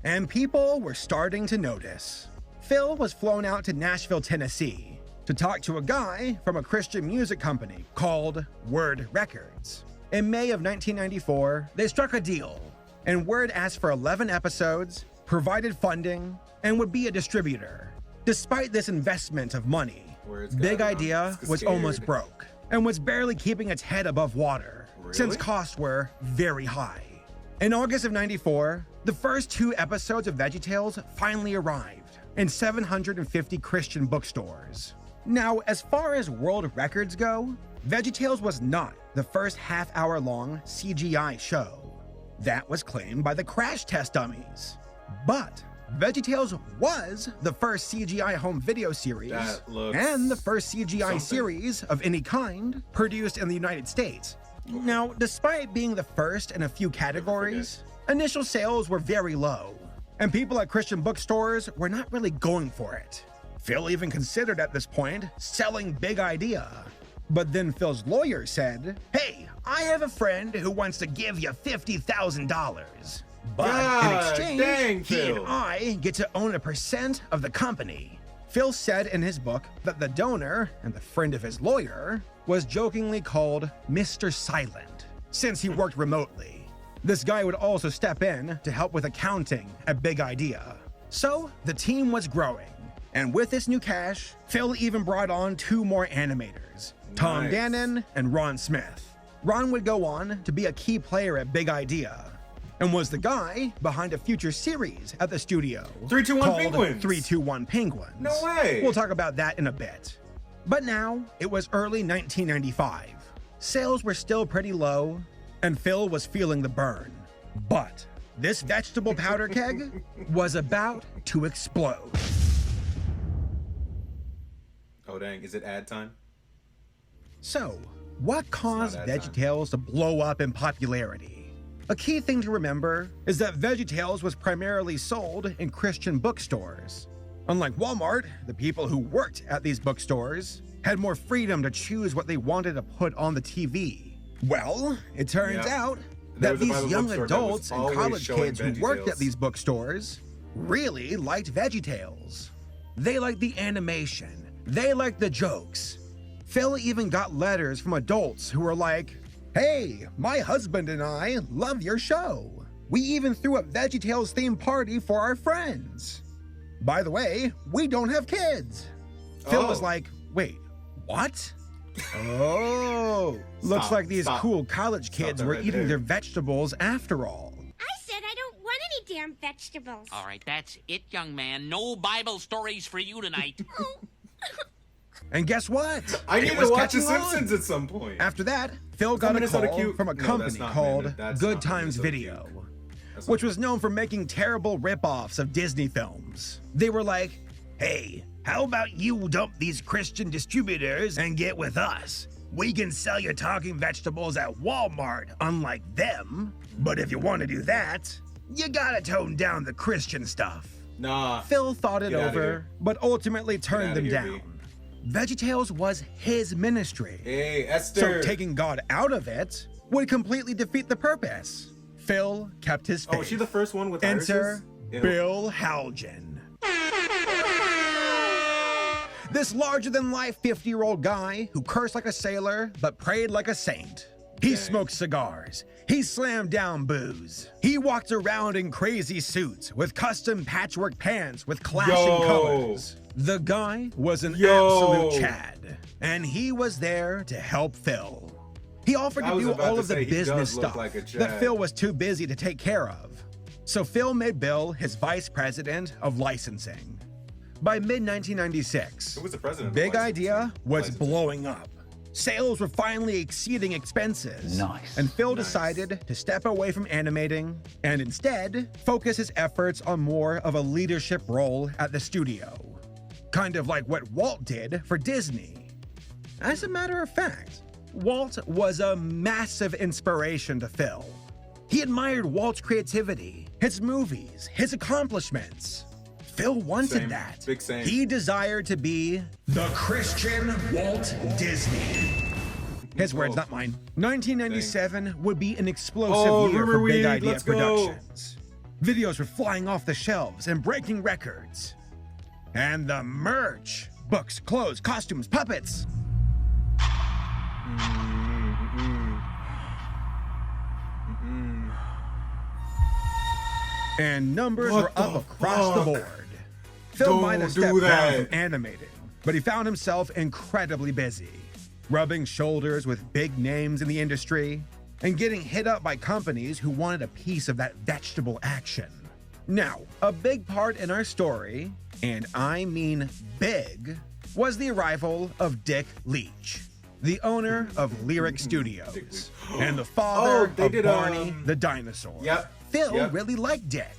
[SPEAKER 4] And people were starting to notice. Phil was flown out to Nashville, Tennessee, to talk to a guy from a Christian music company called Word Records. In May of 1994, they struck a deal, and Word asked for 11 episodes, provided funding, and would be a distributor. Despite this investment of money, Big Idea was almost broke and was barely keeping its head above water, since costs were very high. In August of '94, the first 2 episodes of Veggietales finally arrived in 750 Christian bookstores. Now, as far as world records go, Veggietales was not the first half-hour-long CGI show. That was claimed by the crash test dummies. But Veggietales was the first CGI home video series and the first CGI series of any kind produced in the United States. Now, despite being the first in a few categories, initial sales were very low, and people at Christian bookstores were not really going for it. Phil even considered at this point selling Big Idea. But then Phil's lawyer said, "Hey, I have a friend who wants to give you $50,000. But in exchange, he and I get to own a % of the company." Phil said in his book that the donor and the friend of his lawyer was jokingly called Mr. Silent, since he worked remotely. This guy would also step in to help with accounting at Big Idea. So the team was growing. And with this new cash, Phil even brought on 2 more animators, Tom Dannon and Ron Smith. Ron would go on to be a key player at Big Idea, and was the guy behind a future series at the studio
[SPEAKER 1] 321 Penguins.
[SPEAKER 4] 321 Penguins.
[SPEAKER 1] No way.
[SPEAKER 4] We'll talk about that in a bit. But now, it was early 1995. Sales were still pretty low, and Phil was feeling the burn. But this vegetable powder keg was about to explode.
[SPEAKER 1] Oh dang, is it ad time?
[SPEAKER 4] So, what caused Veggietales to blow up in popularity? A key thing to remember is that Veggietales was primarily sold in Christian bookstores. Unlike Walmart, the people who worked at these bookstores had more freedom to choose what they wanted to put on the TV. Well, it turns out that these young adults and college kids who worked at these bookstores really liked Veggietales. They liked the animation. They liked the jokes. Phil even got letters from adults who were like, "Hey, my husband and I love your show. We even threw a Veggietales themed party for our friends. By the way, we don't have kids." Phil was like, "Wait, what?" Looks like these cool college kids were eating their vegetables after all.
[SPEAKER 11] I said I don't want any damn vegetables.
[SPEAKER 3] All right, that's it, young man. No Bible stories for you tonight.
[SPEAKER 4] And guess what?
[SPEAKER 1] I need to watch The Simpsons at some point.
[SPEAKER 4] After that, Phil got a call from a company called Good Times Video, which was known for making terrible rip-offs of Disney films. They were like, "Hey, how about you dump these Christian distributors and get with us? We can sell your talking vegetables at Walmart, unlike them. But if you want to do that, you gotta tone down the Christian stuff."
[SPEAKER 1] Nah.
[SPEAKER 4] Phil thought it over, but ultimately turned them down. Veggietales was his ministry.
[SPEAKER 1] Hey, Esther.
[SPEAKER 4] So taking God out of it would completely defeat the purpose. Phil kept his faith.
[SPEAKER 1] Oh, is she the first one with
[SPEAKER 4] Enter
[SPEAKER 1] irises?
[SPEAKER 4] Bill Halgen. This larger-than-life 50-year-old guy who cursed like a sailor but prayed like a saint. He smoked cigars. He slammed down booze. He walked around in crazy suits with custom patchwork pants with clashing colors. The guy was an absolute Chad, and he was there to help Phil. He offered to do all of the business stuff that Phil was too busy to take care of. So Phil made Bill his vice president of licensing. By mid-1996, Big Idea was blowing up. Sales were finally exceeding expenses. And Phil decided to step away from animating and instead focus his efforts on more of a leadership role at the studio. Kind of like what Walt did for Disney. As a matter of fact, Walt was a massive inspiration to Phil. He admired Walt's creativity, his movies, his accomplishments. Phil wanted that.
[SPEAKER 1] Big same.
[SPEAKER 4] He desired to be the Christian Walt Disney. His words, not mine. 1997 would be an explosive year for Big Idea Productions. Videos were flying off the shelves and breaking records. And the merch, books, clothes, costumes, puppets. And numbers were up across the board. Phil might have stepped down from animating, but he found himself incredibly busy, rubbing shoulders with big names in the industry and getting hit up by companies who wanted a piece of that vegetable action. Now, a big part in our story, and I mean big, was the arrival of Dick Leach, the owner of Lyric Studios, and the father of Barney the dinosaur.
[SPEAKER 1] Yep.
[SPEAKER 4] Phil really liked Dick.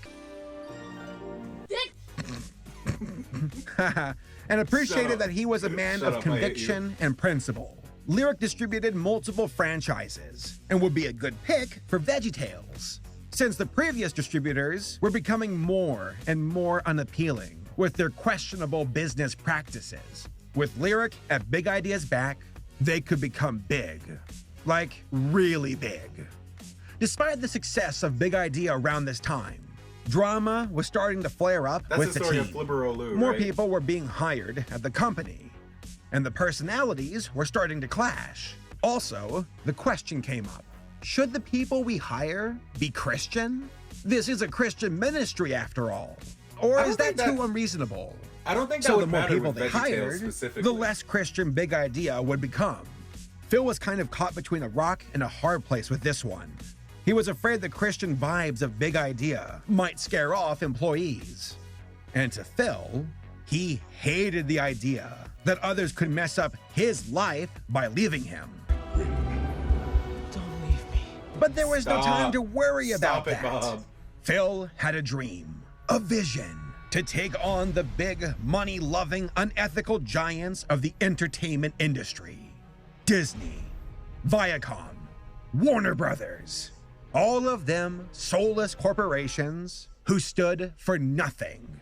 [SPEAKER 4] And appreciated that he was a man of conviction and principle. Lyric distributed multiple franchises and would be a good pick for Veggietales, since the previous distributors were becoming more and more unappealing with their questionable business practices. With Lyric at Big Idea's back, they could become big. Like, really big. Despite the success of Big Idea around this time, drama was starting to flare up with the team. More people were being hired at the company, and the personalities were starting to clash. Also, the question came up, should the people we hire be Christian? This is a Christian ministry after all. Or is that too unreasonable?
[SPEAKER 1] I don't think that
[SPEAKER 4] so
[SPEAKER 1] would
[SPEAKER 4] the more
[SPEAKER 1] matter
[SPEAKER 4] people
[SPEAKER 1] with
[SPEAKER 4] they hired, the less Christian Big Idea would become. Phil was kind of caught between a rock and a hard place with this one. He was afraid the Christian vibes of Big Idea might scare off employees. And to Phil, he hated the idea that others could mess up his life by leaving him.
[SPEAKER 8] Don't leave me.
[SPEAKER 4] But there was no time to worry about that.
[SPEAKER 1] Bob.
[SPEAKER 4] Phil had a dream, a vision, to take on the big, money-loving, unethical giants of the entertainment industry. Disney, Viacom, Warner Brothers. All of them soulless corporations who stood for nothing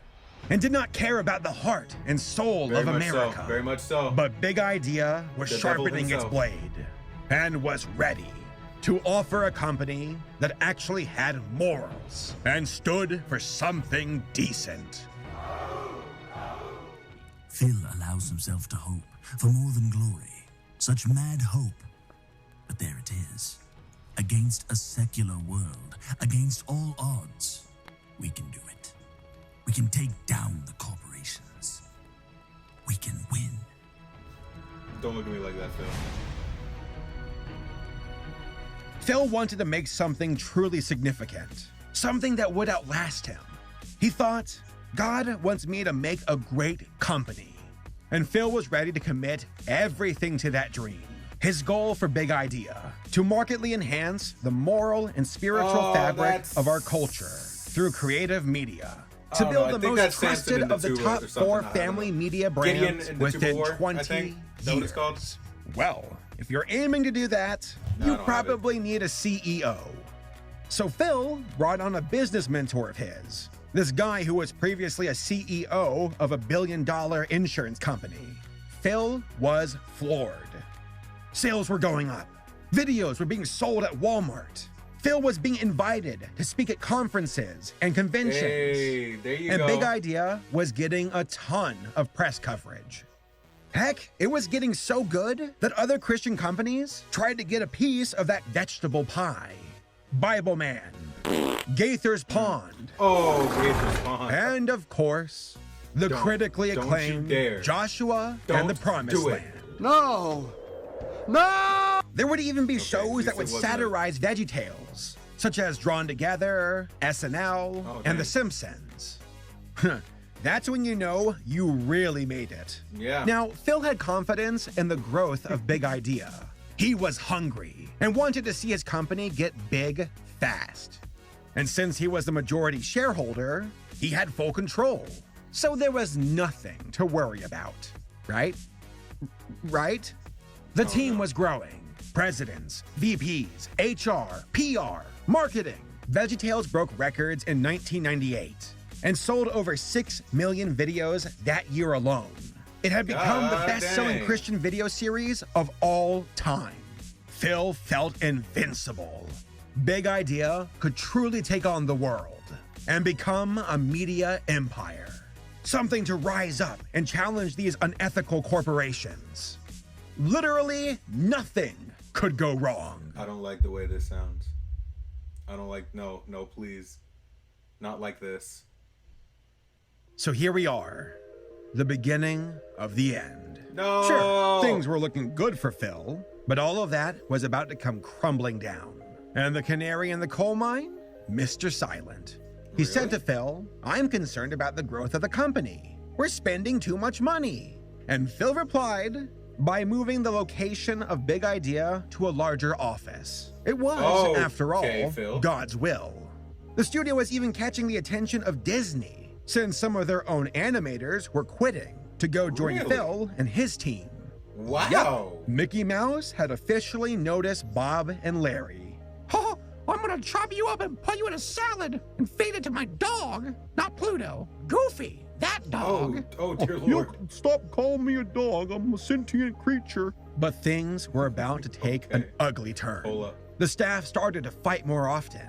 [SPEAKER 4] and did not care about the heart and soul of America.
[SPEAKER 1] Very much so.
[SPEAKER 4] But Big Idea was sharpening its blade and was ready to offer a company that actually had morals and stood for something decent.
[SPEAKER 12] Phil allows himself to hope for more than glory. Such mad hope. But there it is. Against a secular world, against all odds, we can do it. We can take down the corporations. We can win.
[SPEAKER 1] Don't look at me like that, Phil.
[SPEAKER 4] Phil wanted to make something truly significant, something that would outlast him. He thought, God wants me to make a great company. And Phil was ready to commit everything to that dream. His goal for Big Idea, to markedly enhance the moral and spiritual fabric of our culture through creative media. To build the most trusted of the top 4 family media brands within 20 years. Well, if you're aiming to do that, you probably need a CEO. So Phil brought on a business mentor of his, this guy who was previously a CEO of a billion-dollar insurance company. Phil was floored. Sales were going up. Videos were being sold at Walmart. Phil was being invited to speak at conferences and conventions.
[SPEAKER 1] Hey, there you go.
[SPEAKER 4] And Big Idea was getting a ton of press coverage. Heck, it was getting so good that other Christian companies tried to get a piece of that vegetable pie. Bible Man, Gaither's Pond.
[SPEAKER 1] Oh, Gaither's Pond.
[SPEAKER 4] And of course, the critically acclaimed Joshua and the Promised Land.
[SPEAKER 9] No! No!
[SPEAKER 4] There would even be shows that would satirize Veggietales, such as Drawn Together, SNL, and The Simpsons. That's when you know you really made it.
[SPEAKER 1] Yeah.
[SPEAKER 4] Now, Phil had confidence in the growth of Big Idea. He was hungry and wanted to see his company get big fast. And since he was the majority shareholder, he had full control. So there was nothing to worry about, right? Right? The team was growing. Presidents, VPs, HR, PR, marketing. Veggietales broke records in 1998 and sold over 6 million videos that year alone. It had become the best-selling Christian video series of all time. Phil felt invincible. Big Idea could truly take on the world and become a media empire. Something to rise up and challenge these unethical corporations. Literally nothing could go wrong.
[SPEAKER 1] I don't like the way this sounds. I don't like, no, please. Not like this.
[SPEAKER 4] So here we are, the beginning of the end.
[SPEAKER 1] No.
[SPEAKER 4] Sure, things were looking good for Phil, but all of that was about to come crumbling down. And the canary in the coal mine? Mr. Silent. He said to Phil, "I'm concerned about the growth of the company. We're spending too much money." And Phil replied by moving the location of Big Idea to a larger office. It was, after all,
[SPEAKER 1] Phil.
[SPEAKER 4] God's will. The studio was even catching the attention of Disney, since some of their own animators were quitting to go join Phil and his team.
[SPEAKER 1] Wow.
[SPEAKER 4] Yep, Mickey Mouse had officially noticed Bob and Larry.
[SPEAKER 13] "Ha! I'm gonna chop you up and put you in a salad and feed it to my dog, not Pluto. Goofy, that dog."
[SPEAKER 1] Oh, dear Lord.
[SPEAKER 9] Stop calling me a dog. I'm a sentient creature.
[SPEAKER 4] But things were about to take an ugly turn.
[SPEAKER 1] Hold up.
[SPEAKER 4] The staff started to fight more often.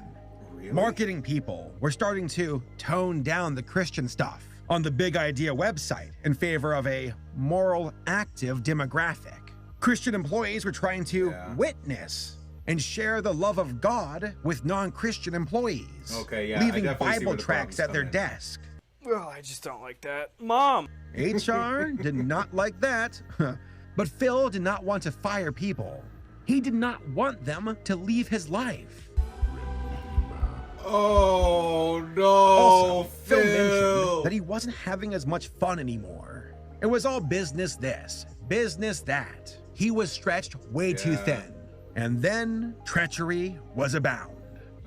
[SPEAKER 1] Really?
[SPEAKER 4] Marketing people were starting to tone down the Christian stuff on the Big Idea website in favor of a moral, active demographic. Christian employees were trying to witness and share the love of God with non-Christian employees, leaving Bible tracts at their desk.
[SPEAKER 14] Oh, I just don't like that. Mom!
[SPEAKER 4] HR did not like that. But Phil did not want to fire people. He did not want them to leave his life.
[SPEAKER 1] Oh, no,
[SPEAKER 4] Also, Phil
[SPEAKER 1] Phil.
[SPEAKER 4] mentioned that he wasn't having as much fun anymore. It was all business this, business that. He was stretched way too thin. And then treachery was abound.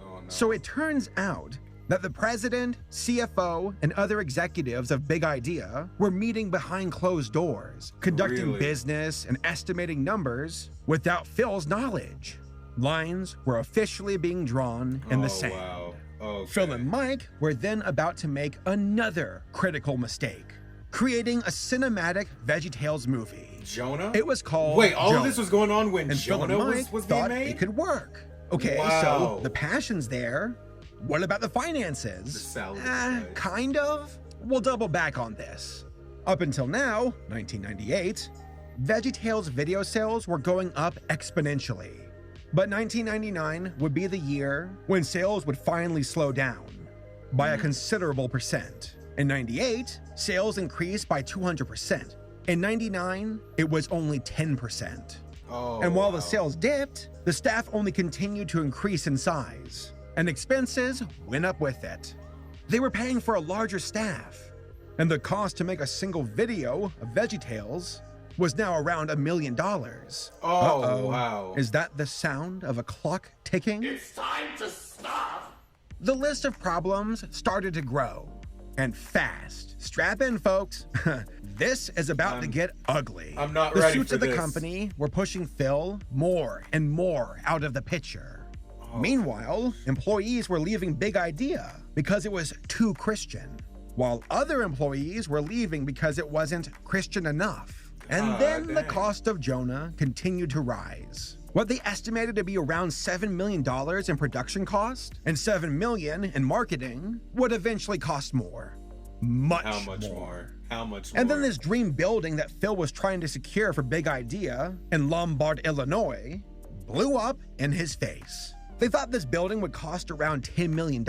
[SPEAKER 1] Oh, no.
[SPEAKER 4] So it turns out that the president, CFO, and other executives of Big Idea were meeting behind closed doors, conducting business and estimating numbers without Phil's knowledge. Lines were officially being drawn in the sand.
[SPEAKER 1] Wow. Okay.
[SPEAKER 4] Phil and Mike were then about to make another critical mistake, creating a cinematic Veggietales movie.
[SPEAKER 1] Jonah?
[SPEAKER 4] It was called
[SPEAKER 1] Wait, all
[SPEAKER 4] Jonah.
[SPEAKER 1] of this was going on when
[SPEAKER 4] And
[SPEAKER 1] Jonah
[SPEAKER 4] Phil and Mike
[SPEAKER 1] was being
[SPEAKER 4] thought
[SPEAKER 1] made?
[SPEAKER 4] it could work. Okay,
[SPEAKER 1] Wow.
[SPEAKER 4] so the passion's there. What about the finances?
[SPEAKER 1] The salary,
[SPEAKER 4] Kind of. We'll double back on this. Up until now, 1998, Veggietales video sales were going up exponentially. But 1999 would be the year when sales would finally slow down by a considerable percent. In 98, sales increased by 200%. In 99, it was only 10%. And while the sales dipped, the staff only continued to increase in size, and expenses went up with it. They were paying for a larger staff, and the cost to make a single video of Veggietales was now around $1 million.
[SPEAKER 1] Oh, wow.
[SPEAKER 4] Is that the sound of a clock ticking?
[SPEAKER 7] It's time to stop.
[SPEAKER 4] The list of problems started to grow, and fast. Strap in, folks. This is about to get ugly.
[SPEAKER 1] I'm not
[SPEAKER 4] the
[SPEAKER 1] ready
[SPEAKER 4] suits
[SPEAKER 1] for
[SPEAKER 4] of the
[SPEAKER 1] this.
[SPEAKER 4] company were pushing Phil more and more out of the picture. Meanwhile, employees were leaving Big Idea because it was too Christian, while other employees were leaving because it wasn't Christian enough. And then the cost of Jonah continued to rise. What they estimated to be around $7 million in production cost and $7 million in marketing would eventually cost more.
[SPEAKER 1] How much more? How much more?
[SPEAKER 4] And then this dream building that Phil was trying to secure for Big Idea in Lombard, Illinois, blew up in his face. They thought this building would cost around $10 million.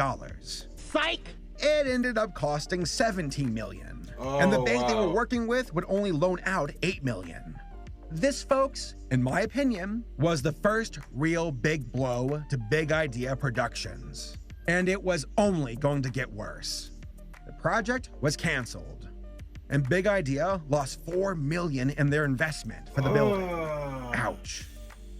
[SPEAKER 13] Psych!
[SPEAKER 4] It ended up costing $17 million. And the bank they were working with would only loan out $8 million. This, folks, in my opinion, was the first real big blow to Big Idea Productions. And it was only going to get worse. The project was canceled, and Big Idea lost $4 million in their investment for the building. Ouch.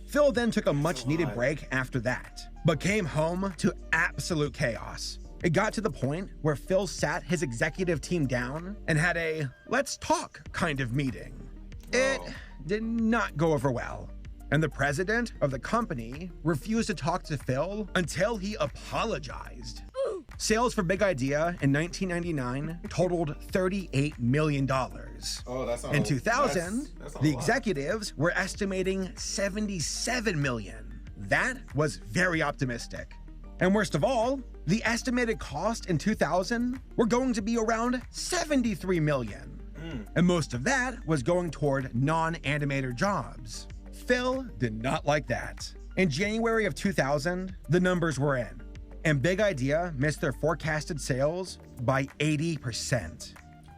[SPEAKER 4] Phil then took a much-needed break after that, but came home to absolute chaos. It got to the point where Phil sat his executive team down and had a let's talk kind of meeting. It did not go over well, and the president of the company refused to talk to Phil until he apologized. Sales for Big Idea in 1999 totaled $38 million. In 2000, the executives were estimating $77 million. That was very optimistic. And worst of all, the estimated cost in 2000 were going to be around $73 million. And most of that was going toward non-animator jobs. Phil did not like that. In January of 2000, the numbers were in. and Big Idea missed their forecasted sales by 80%.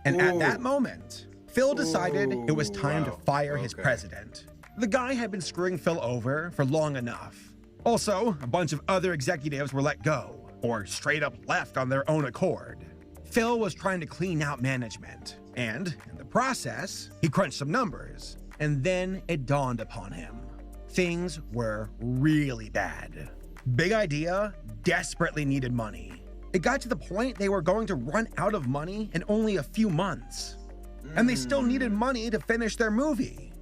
[SPEAKER 4] And at that moment, Phil decided it was time to fire his president. The guy had been screwing Phil over for long enough. Also, a bunch of other executives were let go, or straight up left on their own accord. Phil was trying to clean out management, and in the process, he crunched some numbers, and then it dawned upon him. Things were really bad. Big Idea desperately needed money. It got to the point they were going to run out of money in only a few months. And they still needed money to finish their movie.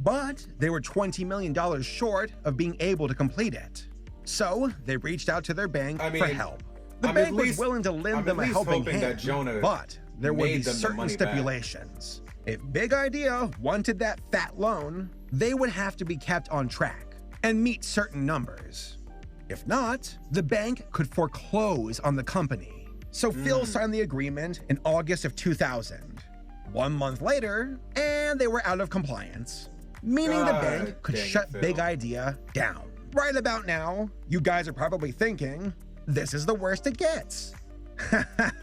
[SPEAKER 4] But they were $20 million short of being able to complete it. So they reached out to their bank for help. The bank was willing to lend them a helping hand, but there would be certain stipulations. If Big Idea wanted that fat loan, they would have to be kept on track and meet certain numbers. If not, the bank could foreclose on the company. So Phil signed the agreement in August of 2000. 1 month later, and they were out of compliance, meaning the bank could shut Big Idea down. Right about now, you guys are probably thinking, this is the worst it gets.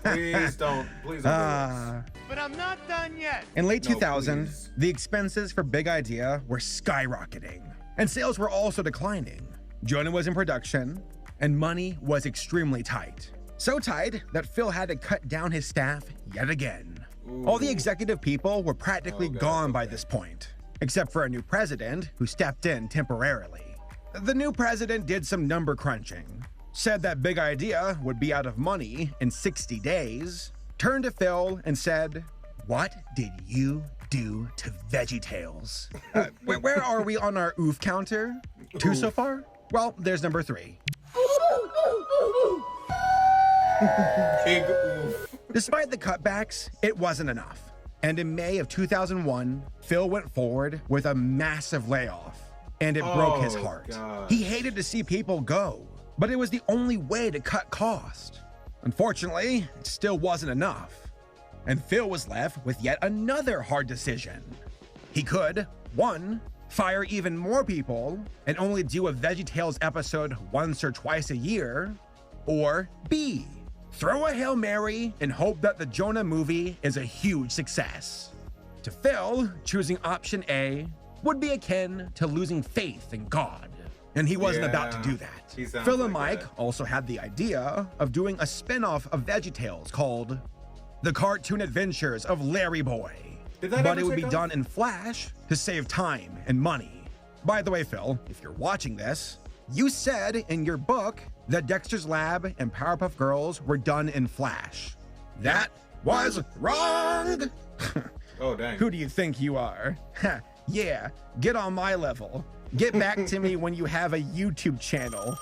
[SPEAKER 1] Please don't do this.
[SPEAKER 8] But I'm not done yet.
[SPEAKER 4] In late 2000, the expenses for Big Idea were skyrocketing, and sales were also declining. Jonah was in production, and money was extremely tight. So tight that Phil had to cut down his staff yet again. All the executive people were practically gone by this point, except for a new president who stepped in temporarily. The new president did some number crunching, said that Big Idea would be out of money in 60 days, turned to Phil and said, "What did you do to Veggietales?" Where are we on our oof counter? 2 so far? Well, there's number 3.
[SPEAKER 1] Big oof.
[SPEAKER 4] Despite the cutbacks, it wasn't enough. And in May of 2001, Phil went forward with a massive layoff, and it broke his heart. He hated to see people go, but it was the only way to cut cost. Unfortunately, it still wasn't enough, and Phil was left with yet another hard decision. He could, 1, fire even more people and only do a Veggietales episode once or twice a year, or B, throw a Hail Mary and hope that the Jonah movie is a huge success. To Phil, choosing option A would be akin to losing faith in God, and he wasn't about to do that. Phil and Mike also had the idea of doing a spin-off of Veggietales called The Cartoon Adventures of Larry Boy, but it would be done in Flash to save time and money. By the way, Phil, if you're watching this, you said in your book that Dexter's Lab and Powerpuff Girls were done in Flash. That was wrong!
[SPEAKER 1] Oh, dang.
[SPEAKER 4] Who do you think you are? Yeah, get on my level. Get back to me when you have a YouTube channel.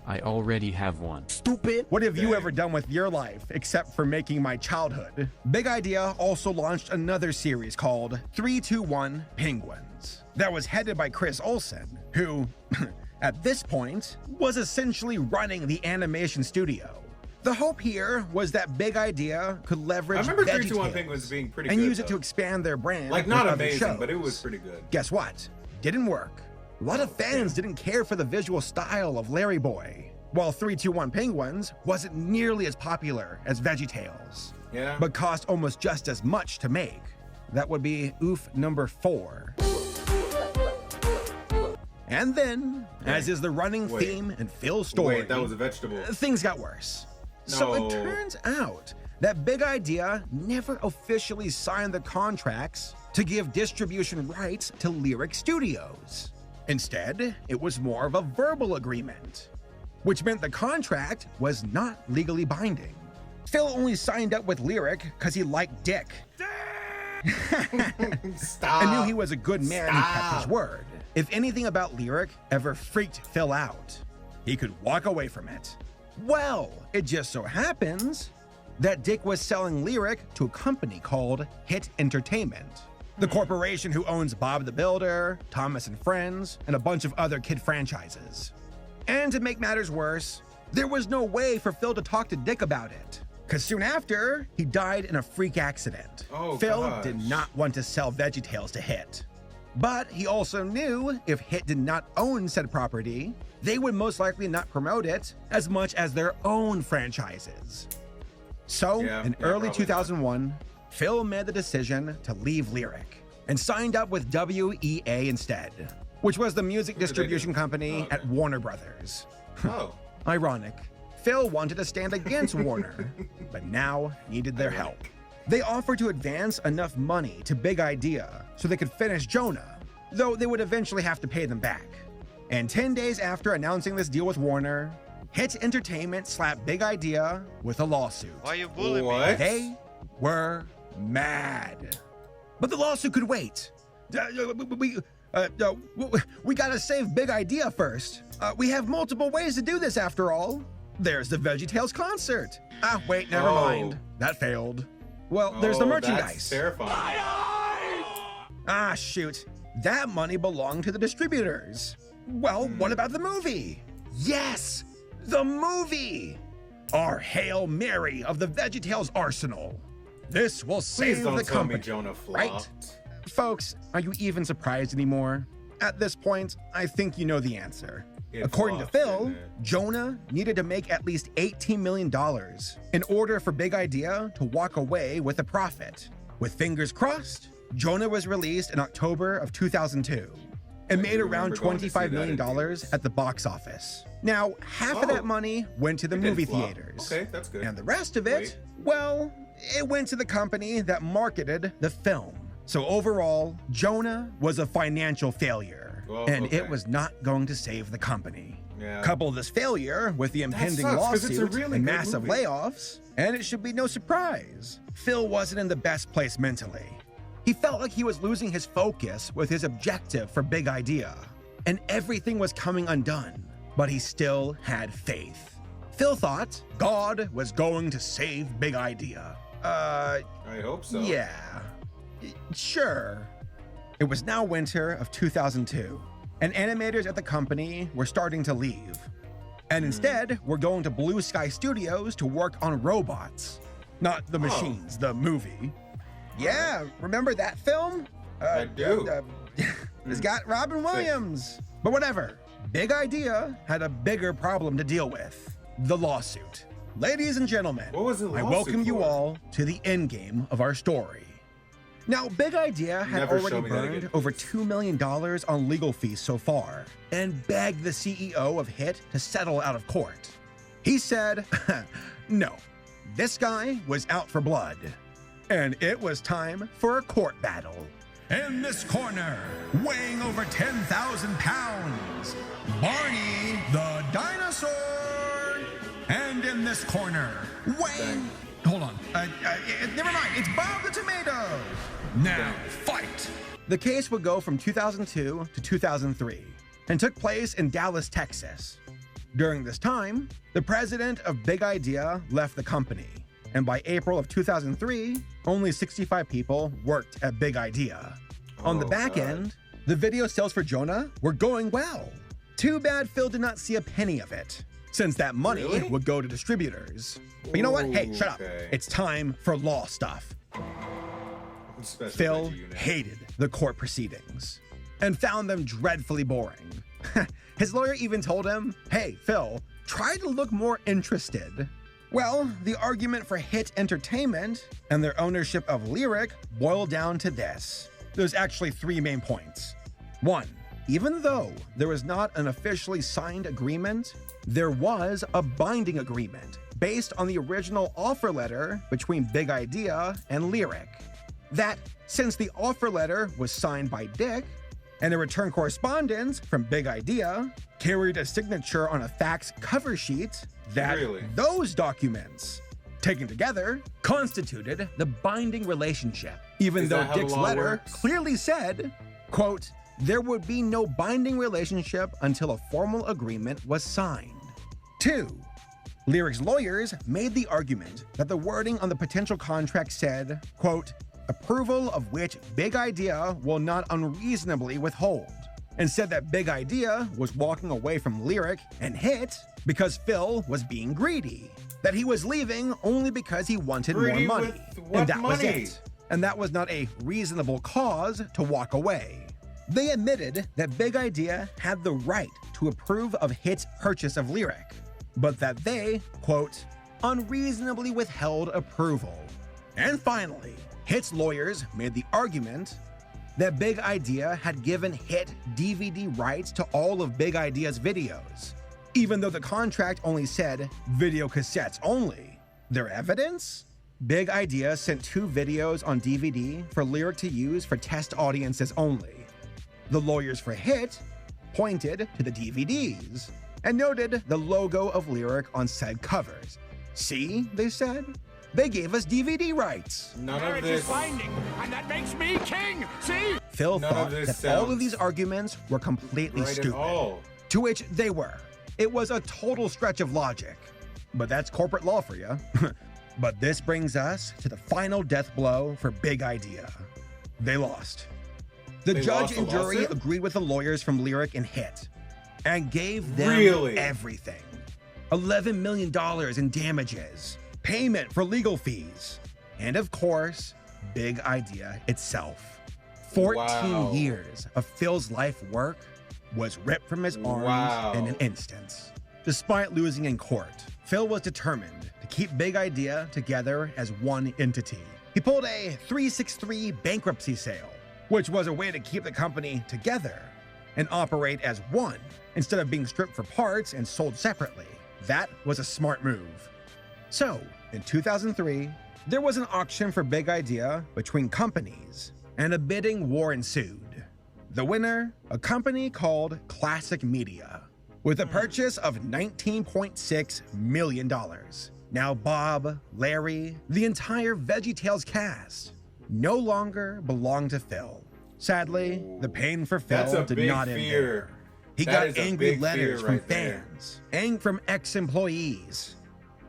[SPEAKER 15] I already have one.
[SPEAKER 4] Stupid. What have you ever done with your life except for making my childhood? Big Idea also launched another series called 321 Penguins that was headed by Chris Olsen, who, at this point, was essentially running the animation studio. The hope here was that Big Idea could leverage
[SPEAKER 1] I remember 321
[SPEAKER 4] Veggietales
[SPEAKER 1] Penguins being pretty
[SPEAKER 4] and
[SPEAKER 1] good,
[SPEAKER 4] use it to expand their brand.
[SPEAKER 1] Like, not
[SPEAKER 4] with other
[SPEAKER 1] amazing,
[SPEAKER 4] shows.
[SPEAKER 1] but it was pretty good.
[SPEAKER 4] Guess what? Didn't work. A lot of fans didn't care for the visual style of Larry Boy, while 321 Penguins wasn't nearly as popular as Veggietales, but cost almost just as much to make. That would be oof number 4. And then, as is the running theme in Phil's story,
[SPEAKER 1] that was a vegetable.
[SPEAKER 4] Things got worse. So it turns out that Big Idea never officially signed the contracts to give distribution rights to Lyric Studios. Instead, it was more of a verbal agreement, which meant the contract was not legally binding. Phil only signed up with Lyric because he liked Dick.
[SPEAKER 1] Stop.
[SPEAKER 4] And knew he was a good man who kept his word. If anything about Lyric ever freaked Phil out, he could walk away from it. Well, it just so happens that Dick was selling Lyric to a company called Hit Entertainment, the corporation who owns Bob the Builder, Thomas and Friends, and a bunch of other kid franchises. And to make matters worse, there was no way for Phil to talk to Dick about it, because soon after, he died in a freak accident. Phil did not want to sell Veggietales to Hit. But he also knew if HIT did not own said property, they would most likely not promote it as much as their own franchises. So, in early 2001, Phil made the decision to leave Lyric and signed up with WEA instead, which was the music distribution company at Warner Brothers.
[SPEAKER 1] Oh.
[SPEAKER 4] Ironic. Phil wanted to stand against Warner, but now needed their help. They offered to advance enough money to Big Idea so they could finish Jonah, though they would eventually have to pay them back. And 10 days after announcing this deal with Warner, HIT Entertainment slapped Big Idea with a lawsuit.
[SPEAKER 16] Why you bullying me?
[SPEAKER 4] They were mad. But the lawsuit could wait. We gotta save Big Idea first. We have multiple ways to do this after all. There's the Veggietales concert. Ah, wait, never mind. That failed. Well, there's the merchandise.
[SPEAKER 1] That's terrifying.
[SPEAKER 4] Ah, shoot. That money belonged to the distributors. Well, what about the movie? Yes, the movie! Our Hail Mary of the Veggietales arsenal. This will save the company,
[SPEAKER 1] Jonah flopped.
[SPEAKER 4] right? Folks, are you even surprised anymore? At this point, I think you know the answer. According to Phil, Jonah needed to make at least $18 million in order for Big Idea to walk away with a profit. With fingers crossed, Jonah was released in October of 2002 and made around $25 million at the box office. Now, half of that money went to the movie theaters.
[SPEAKER 1] Okay, that's good.
[SPEAKER 4] And the rest of it, well, it went to the company that marketed the film. So overall, Jonah was a financial failure. And it was not going to save the company. Couple this failure with the impending lawsuit and massive layoffs, and it should be no surprise, Phil wasn't in the best place mentally. He felt like he was losing his focus with his objective for Big Idea, and everything was coming undone, but he still had faith. Phil thought God was going to save Big Idea.
[SPEAKER 1] I hope so.
[SPEAKER 4] Yeah, sure. It was now winter of 2002, and animators at the company were starting to leave. And instead, we're going to Blue Sky Studios to work on robots. Not the machines, the movie. Yeah, remember that film?
[SPEAKER 1] I do.
[SPEAKER 4] It's got Robin Williams. But whatever, Big Idea had a bigger problem to deal with. The lawsuit. Ladies and gentlemen, I welcome you all to the endgame of our story. Now, Big Idea had already burned over $2 million on legal fees so far, and begged the CEO of HIT to settle out of court. He said, no, this guy was out for blood, and it was time for a court battle. In this corner, weighing over 10,000 pounds, Barney the dinosaur. And in this corner, weighing... Hold on. Never mind. It's Bob the Tomato. Now, fight! The case would go from 2002 to 2003 and took place in Dallas, Texas. During this time, the president of Big Idea left the company, and by April of 2003, only 65 people worked at Big Idea. On the back end, the video sales for Jonah were going well. Too bad Phil did not see a penny of it, since that money would go to distributors. But you know what? Hey, shut up. It's time for law stuff. Phil hated the court proceedings and found them dreadfully boring. His lawyer even told him, hey, Phil, try to look more interested. Well, the argument for HIT Entertainment and their ownership of Lyric boiled down to this. There's actually three main points. One, even though there was not an officially signed agreement, there was a binding agreement based on the original offer letter between Big Idea and Lyric. That since the offer letter was signed by Dick, and the return correspondence from Big Idea carried a signature on a fax cover sheet, that those documents, taken together, constituted the binding relationship. Even though Dick's letter clearly said, quote, there would be no binding relationship until a formal agreement was signed. 2. Lyric's lawyers made the argument that the wording on the potential contract said, quote, approval of which Big Idea will not unreasonably withhold, and said that Big Idea was walking away from Lyric and HIT because Phil was being greedy, that he was leaving only because he wanted more money, and that was it. And that was not a reasonable cause to walk away. They admitted that Big Idea had the right to approve of HIT's purchase of Lyric, but that they, quote, unreasonably withheld approval. And finally, HIT's lawyers made the argument that Big Idea had given HIT DVD rights to all of Big Idea's videos, even though the contract only said video cassettes only. Their evidence? Big Idea sent 2 videos on DVD for Lyric to use for test audiences only. The lawyers for HIT pointed to the DVDs and noted the logo of Lyric on said covers. See, they said, they gave us DVD rights.
[SPEAKER 9] Marriage is binding, and that makes me king. See?
[SPEAKER 4] Phil thought that all of these arguments were completely stupid. To which they were. It was a total stretch of logic. But that's corporate law for you. But this brings us to the final death blow for Big Idea. They lost. The judge and jury agreed with the lawyers from Lyric and HIT and gave them everything. $11 million in damages, payment for legal fees, and of course, Big Idea itself. 14 years of Phil's life work was ripped from his arms in an instant. Despite losing in court, Phil was determined to keep Big Idea together as one entity. He pulled a 363 bankruptcy sale, which was a way to keep the company together and operate as one instead of being stripped for parts and sold separately. That was a smart move. So, in 2003, there was an auction for Big Idea between companies, and a bidding war ensued. The winner, a company called Classic Media, with a purchase of $19.6 million. Now Bob, Larry, the entire Veggietales cast no longer belonged to Phil. Sadly, the pain for Phil did not end there. He got angry letters from fans and from ex-employees.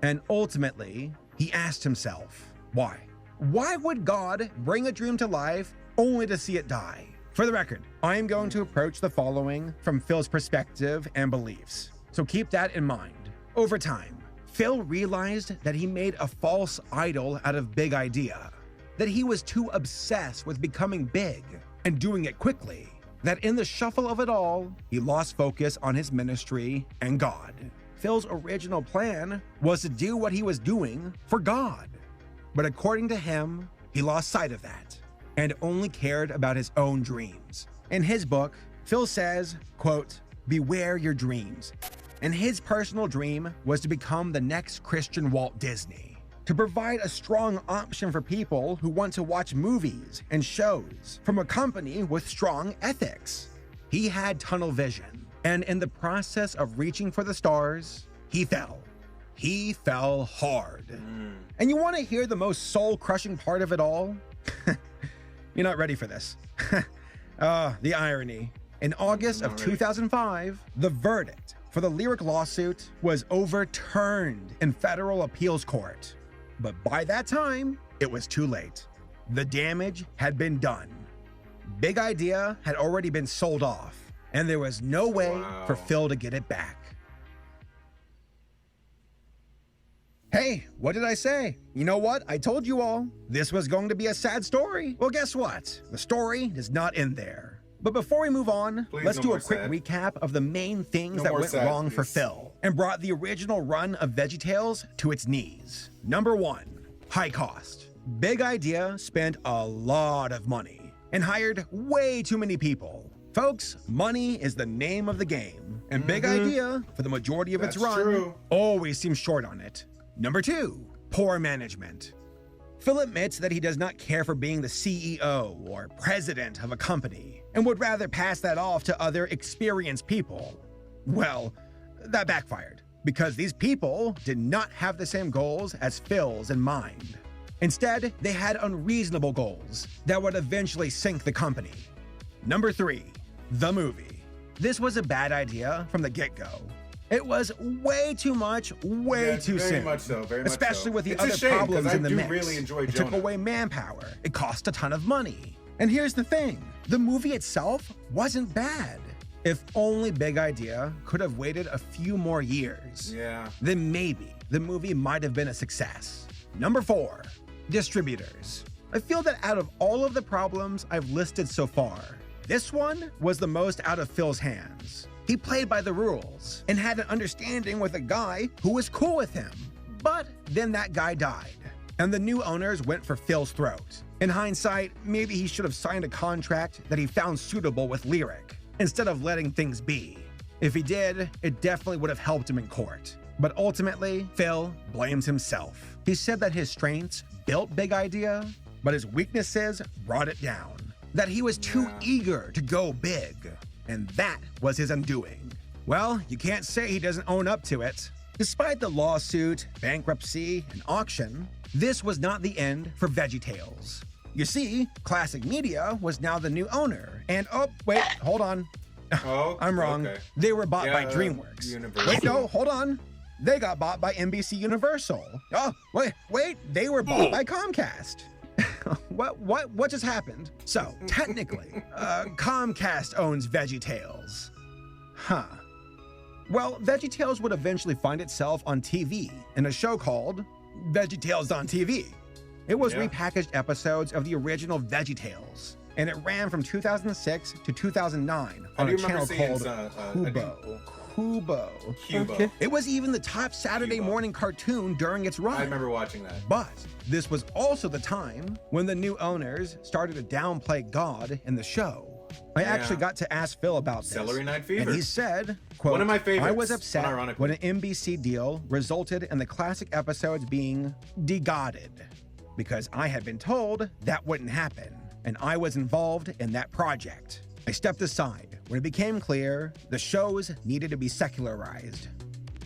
[SPEAKER 4] And ultimately, he asked himself, why? Why would God bring a dream to life only to see it die? For the record, I am going to approach the following from Phil's perspective and beliefs, so keep that in mind. Over time, Phil realized that he made a false idol out of Big Idea, that he was too obsessed with becoming big and doing it quickly, that in the shuffle of it all, he lost focus on his ministry and God. Phil's original plan was to do what he was doing for God, but according to him, he lost sight of that and only cared about his own dreams. In his book, Phil says, quote, beware your dreams. And his personal dream was to become the next Christian Walt Disney, to provide a strong option for people who want to watch movies and shows from a company with strong ethics. He had tunnel vision, and in the process of reaching for the stars, he fell. He fell hard. And you want to hear the most soul-crushing part of it all? You're not ready for this. The irony. In August of 2005, the verdict for the Lyric lawsuit was overturned in federal appeals court. But by that time, it was too late. The damage had been done. Big Idea had already been sold off, and there was no way for Phil to get it back. Hey, what did I say? You know what? I told you all. This was going to be a sad story. Well, guess what? The story does not end there. But before we move on, let's do a quick recap of the main things that went wrong for Phil and brought the original run of Veggietales to its knees. Number 1, high cost. Big Idea spent a lot of money and hired way too many people. Folks, money is the name of the game, and Big Idea, for the majority of its run, always seems short on it. Number 2, poor management. Phil admits that he does not care for being the CEO or president of a company and would rather pass that off to other experienced people. Well, that backfired because these people did not have the same goals as Phil's in mind. Instead, they had unreasonable goals that would eventually sink the company. Number 3, the movie. This was a bad idea from the get-go. It was way too much, way too soon.
[SPEAKER 1] Very much so, very much so.
[SPEAKER 4] Especially with the other problems in the mix. It took away manpower. It cost a ton of money. And here's the thing, the movie itself wasn't bad. If only Big Idea could have waited a few more years, then maybe the movie might have been a success. Number 4, distributors. I feel that out of all of the problems I've listed so far, This one was the most out of Phil's hands. He played by the rules and had an understanding with a guy who was cool with him. But then that guy died, and the new owners went for Phil's throat. In hindsight, maybe he should have signed a contract that he found suitable with Lyric, instead of letting things be. If he did, it definitely would have helped him in court. But ultimately, Phil blames himself. He said that his strengths built Big Idea, but his weaknesses brought it down. That he was too eager to go big, and that was his undoing. Well, you can't say he doesn't own up to it. Despite the lawsuit, bankruptcy, and auction, this was not the end for Veggietales. You see, Classic Media was now the new owner, and oh, wait, hold on.
[SPEAKER 1] Oh,
[SPEAKER 4] I'm wrong.
[SPEAKER 1] Okay.
[SPEAKER 4] They were bought by DreamWorks.
[SPEAKER 1] Universal.
[SPEAKER 4] Wait, no, hold on. They got bought by NBC Universal. Oh, wait, they were bought by Comcast. What just happened? So, technically, Comcast owns Veggietales. Huh. Well, Veggietales would eventually find itself on TV in a show called Veggietales on TV. It was repackaged episodes of the original Veggietales, and it ran from 2006 to 2009 on a channel called Kubo. Okay. It was even the top Saturday morning cartoon during its run.
[SPEAKER 1] I remember watching that.
[SPEAKER 4] But this was also the time when the new owners started to downplay God in the show. I actually got to ask Phil about this.
[SPEAKER 1] Celery Night Fever.
[SPEAKER 4] And he said, quote,
[SPEAKER 1] one of my favorites.
[SPEAKER 4] I was upset when an NBC deal resulted in the classic episodes being de-godded, because I had been told that wouldn't happen, and I was involved in that project. I stepped aside when it became clear the shows needed to be secularized.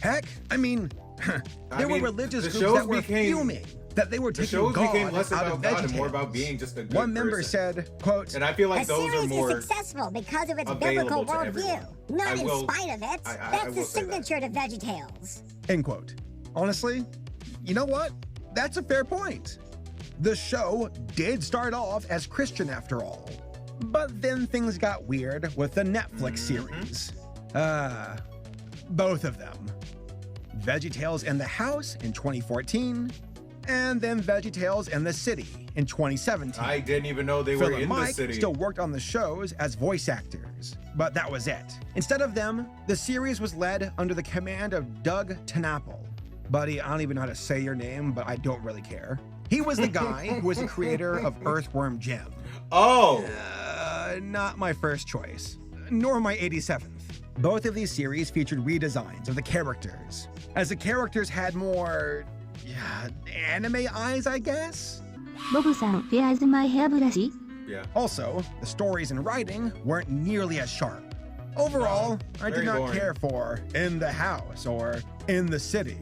[SPEAKER 4] Heck, I mean, there were religious groups that were fuming that they were taking God
[SPEAKER 1] became less
[SPEAKER 4] out
[SPEAKER 1] about
[SPEAKER 4] of
[SPEAKER 1] God
[SPEAKER 4] Veggietales.
[SPEAKER 1] and more about being just a good
[SPEAKER 4] One member
[SPEAKER 1] person.
[SPEAKER 4] said, quote,
[SPEAKER 1] and I feel like those are more
[SPEAKER 11] is successful because of its
[SPEAKER 1] available
[SPEAKER 11] biblical
[SPEAKER 1] to everyone.
[SPEAKER 11] worldview, not in spite of it. That's the
[SPEAKER 1] will say that.
[SPEAKER 11] signature to Veggietales.
[SPEAKER 4] End quote. Honestly, you know what? That's a fair point. The show did start off as Christian after all, but then things got weird with the Netflix series. Both of them. Veggietales in the House in 2014, and then Veggietales in the City in 2017.
[SPEAKER 1] I didn't even know they
[SPEAKER 4] Phil
[SPEAKER 1] were
[SPEAKER 4] and
[SPEAKER 1] in
[SPEAKER 4] Mike
[SPEAKER 1] the city.
[SPEAKER 4] still worked on the shows as voice actors, but that was it. Instead of them, the series was led under the command of Doug TenNapel. Buddy, I don't even know how to say your name, but I don't really care. He was the guy who was the creator of Earthworm Jim.
[SPEAKER 1] Oh!
[SPEAKER 4] Not my first choice, nor my 87th. Both of these series featured redesigns of the characters, as the characters had more, anime eyes, I guess?
[SPEAKER 16] Bobo-san, where's my hairbrush?
[SPEAKER 1] Yeah.
[SPEAKER 4] Also, the stories and writing weren't nearly as sharp. Overall, I did not care for In the House or In the City.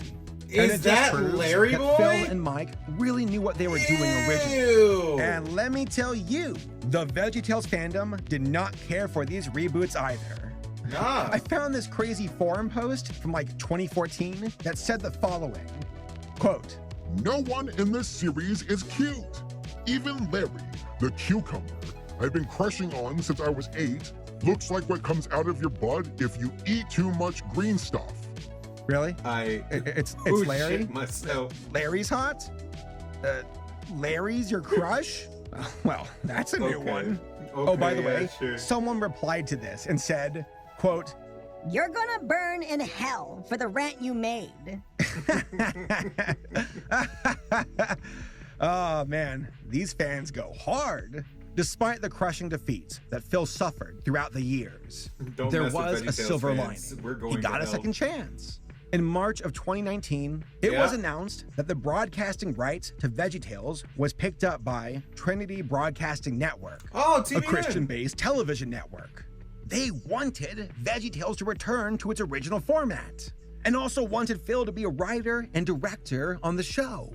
[SPEAKER 1] Is that Larry Boy?
[SPEAKER 4] Phil and Mike really knew what they were doing originally. And let me tell you, the Veggietales fandom did not care for these reboots either.
[SPEAKER 1] Nah.
[SPEAKER 4] I found this crazy forum post from like 2014 that said the following, quote,
[SPEAKER 9] "No one in this series is cute. Even Larry, the cucumber, I've been crushing on since I was 8, looks like what comes out of your blood if you eat too much green stuff."
[SPEAKER 4] Really? It's Larry?
[SPEAKER 1] Shit myself.
[SPEAKER 4] Larry's hot? Larry's your crush? Well, that's a new one. Oh, by the way, someone replied to this and said, quote,
[SPEAKER 17] "You're gonna burn in hell for the rant you made."
[SPEAKER 4] Oh man, these fans go hard. Despite the crushing defeats that Phil suffered throughout the years, there was a silver lining. He got a second chance. In March of 2019, it was announced that the broadcasting rights to Veggietales was picked up by Trinity Broadcasting Network, a Christian-based television network. They wanted Veggietales to return to its original format, and also wanted Phil to be a writer and director on the show.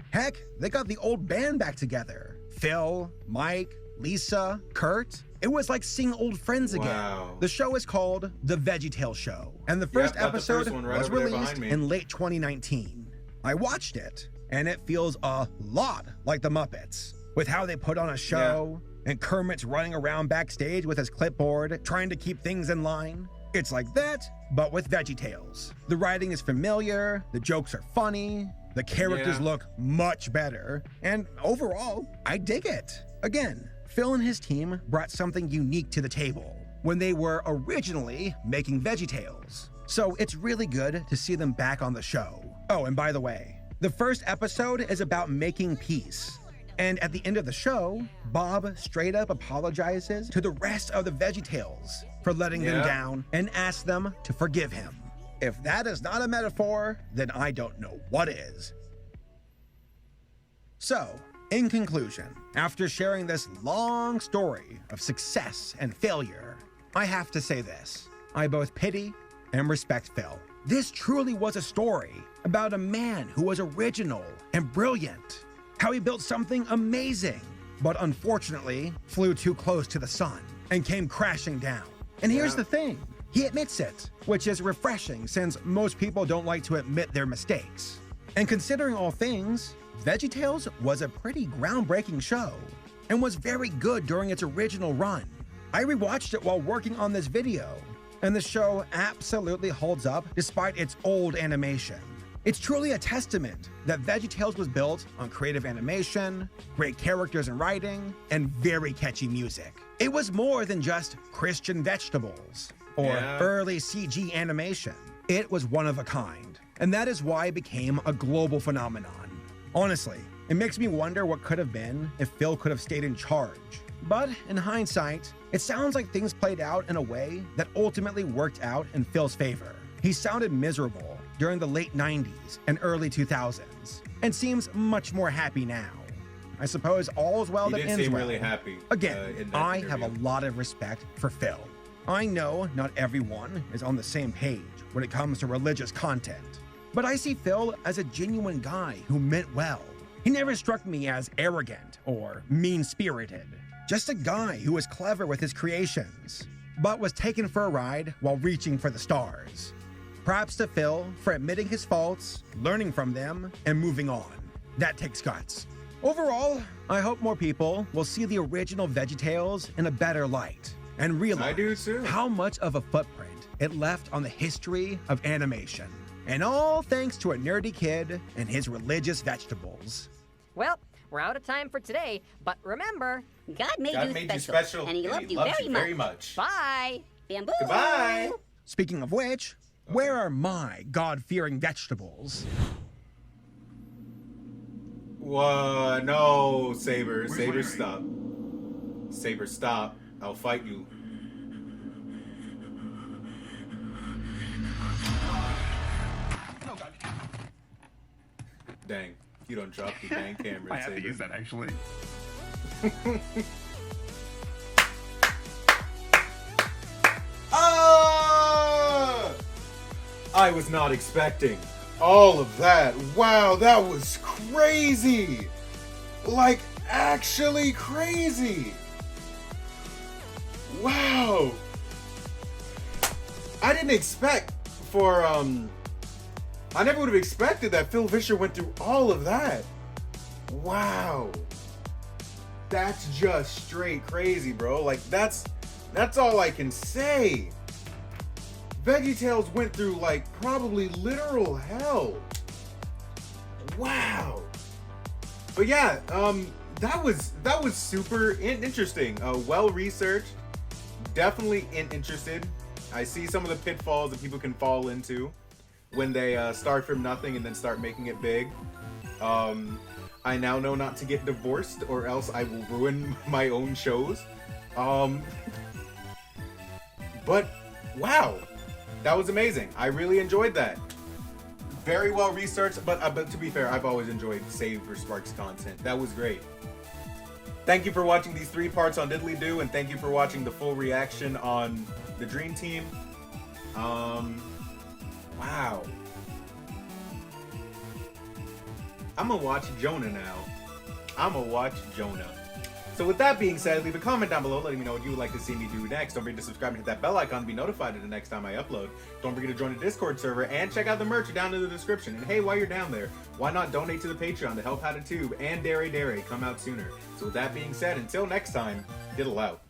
[SPEAKER 4] Heck, they got the old band back together. Phil, Mike, Lisa, Kurt. It was like seeing old friends again.
[SPEAKER 1] Wow.
[SPEAKER 4] The show is called The Veggietale Show, and the first episode was released in late 2019. I watched it, and it feels a lot like The Muppets, with how they put on a show, and Kermit's running around backstage with his clipboard, trying to keep things in line. It's like that, but with Veggietales. The writing is familiar, the jokes are funny, the characters look much better, and overall, I dig it. Again, Phil and his team brought something unique to the table when they were originally making Veggietales. So it's really good to see them back on the show. Oh, and by the way, the first episode is about making peace. And at the end of the show, Bob straight up apologizes to the rest of the Veggietales for letting them down and asks them to forgive him. If that is not a metaphor, then I don't know what is. So, in conclusion, after sharing this long story of success and failure, I have to say this. I both pity and respect Phil. This truly was a story about a man who was original and brilliant, how he built something amazing, but unfortunately flew too close to the sun and came crashing down. And here's the thing, he admits it, which is refreshing since most people don't like to admit their mistakes. And considering all things, Veggietales was a pretty groundbreaking show and was very good during its original run. I rewatched it while working on this video, and the show absolutely holds up despite its old animation. It's truly a testament that Veggietales was built on creative animation, great characters and writing, and very catchy music. It was more than just Christian vegetables or early CG animation. It was one of a kind, and that is why it became a global phenomenon. Honestly, it makes me wonder what could have been if Phil could have stayed in charge. But in hindsight, it sounds like things played out in a way that ultimately worked out in Phil's favor. He sounded miserable during the late 90s and early 2000s, and seems much more happy now. I suppose all's well that ends well.
[SPEAKER 1] He did seem really happy.
[SPEAKER 4] Again, I have a lot of respect for Phil. I know not everyone is on the same page when it comes to religious content, but I see Phil as a genuine guy who meant well. He never struck me as arrogant or mean-spirited. Just a guy who was clever with his creations, but was taken for a ride while reaching for the stars. Props to Phil for admitting his faults, learning from them, and moving on. That takes guts. Overall, I hope more people will see the original Veggietales in a better light and realize how much of a footprint it left on the history of animation. And all thanks to a nerdy kid and his religious vegetables.
[SPEAKER 18] Well, we're out of time for today, but remember,
[SPEAKER 11] God made you special, and he loved you very much.
[SPEAKER 18] Bye.
[SPEAKER 11] Bamboo.
[SPEAKER 1] Goodbye.
[SPEAKER 4] Speaking of which, where are my God-fearing vegetables?
[SPEAKER 1] What? No, Saber. Saber, stop. Saber, stop. I'll fight you. Dang. You don't drop the dang camera.
[SPEAKER 19] I have to use that, actually.
[SPEAKER 1] Ah! I was not expecting all of that. Wow, that was crazy. Like, actually crazy. Wow. I didn't expect for, I never would have expected that Phil Vischer went through all of that. Wow. That's just straight crazy, bro. Like, that's all I can say. Veggietales went through, like, probably literal hell. Wow. But yeah, that was super interesting. Well researched. Definitely interested. I see some of the pitfalls that people can fall into when they start from nothing and then start making it big. I now know not to get divorced or else I will ruin my own shows. But wow, that was amazing. I really enjoyed that. Very well researched, but to be fair, I've always enjoyed Save for Sparks content. That was great. Thank you for watching these 3 parts on Diddly Do, and thank you for watching the full reaction on the Dream Team. Wow. I'm gonna watch Jonah now. I'm gonna watch Jonah. So with that being said, leave a comment down below letting me know what you would like to see me do next. Don't forget to subscribe and hit that bell icon to be notified of the next time I upload. Don't forget to join the Discord server and check out the merch down in the description. And hey, while you're down there, why not donate to the Patreon to help How to Tube and Dare come out sooner. So with that being said, until next time, diddle out.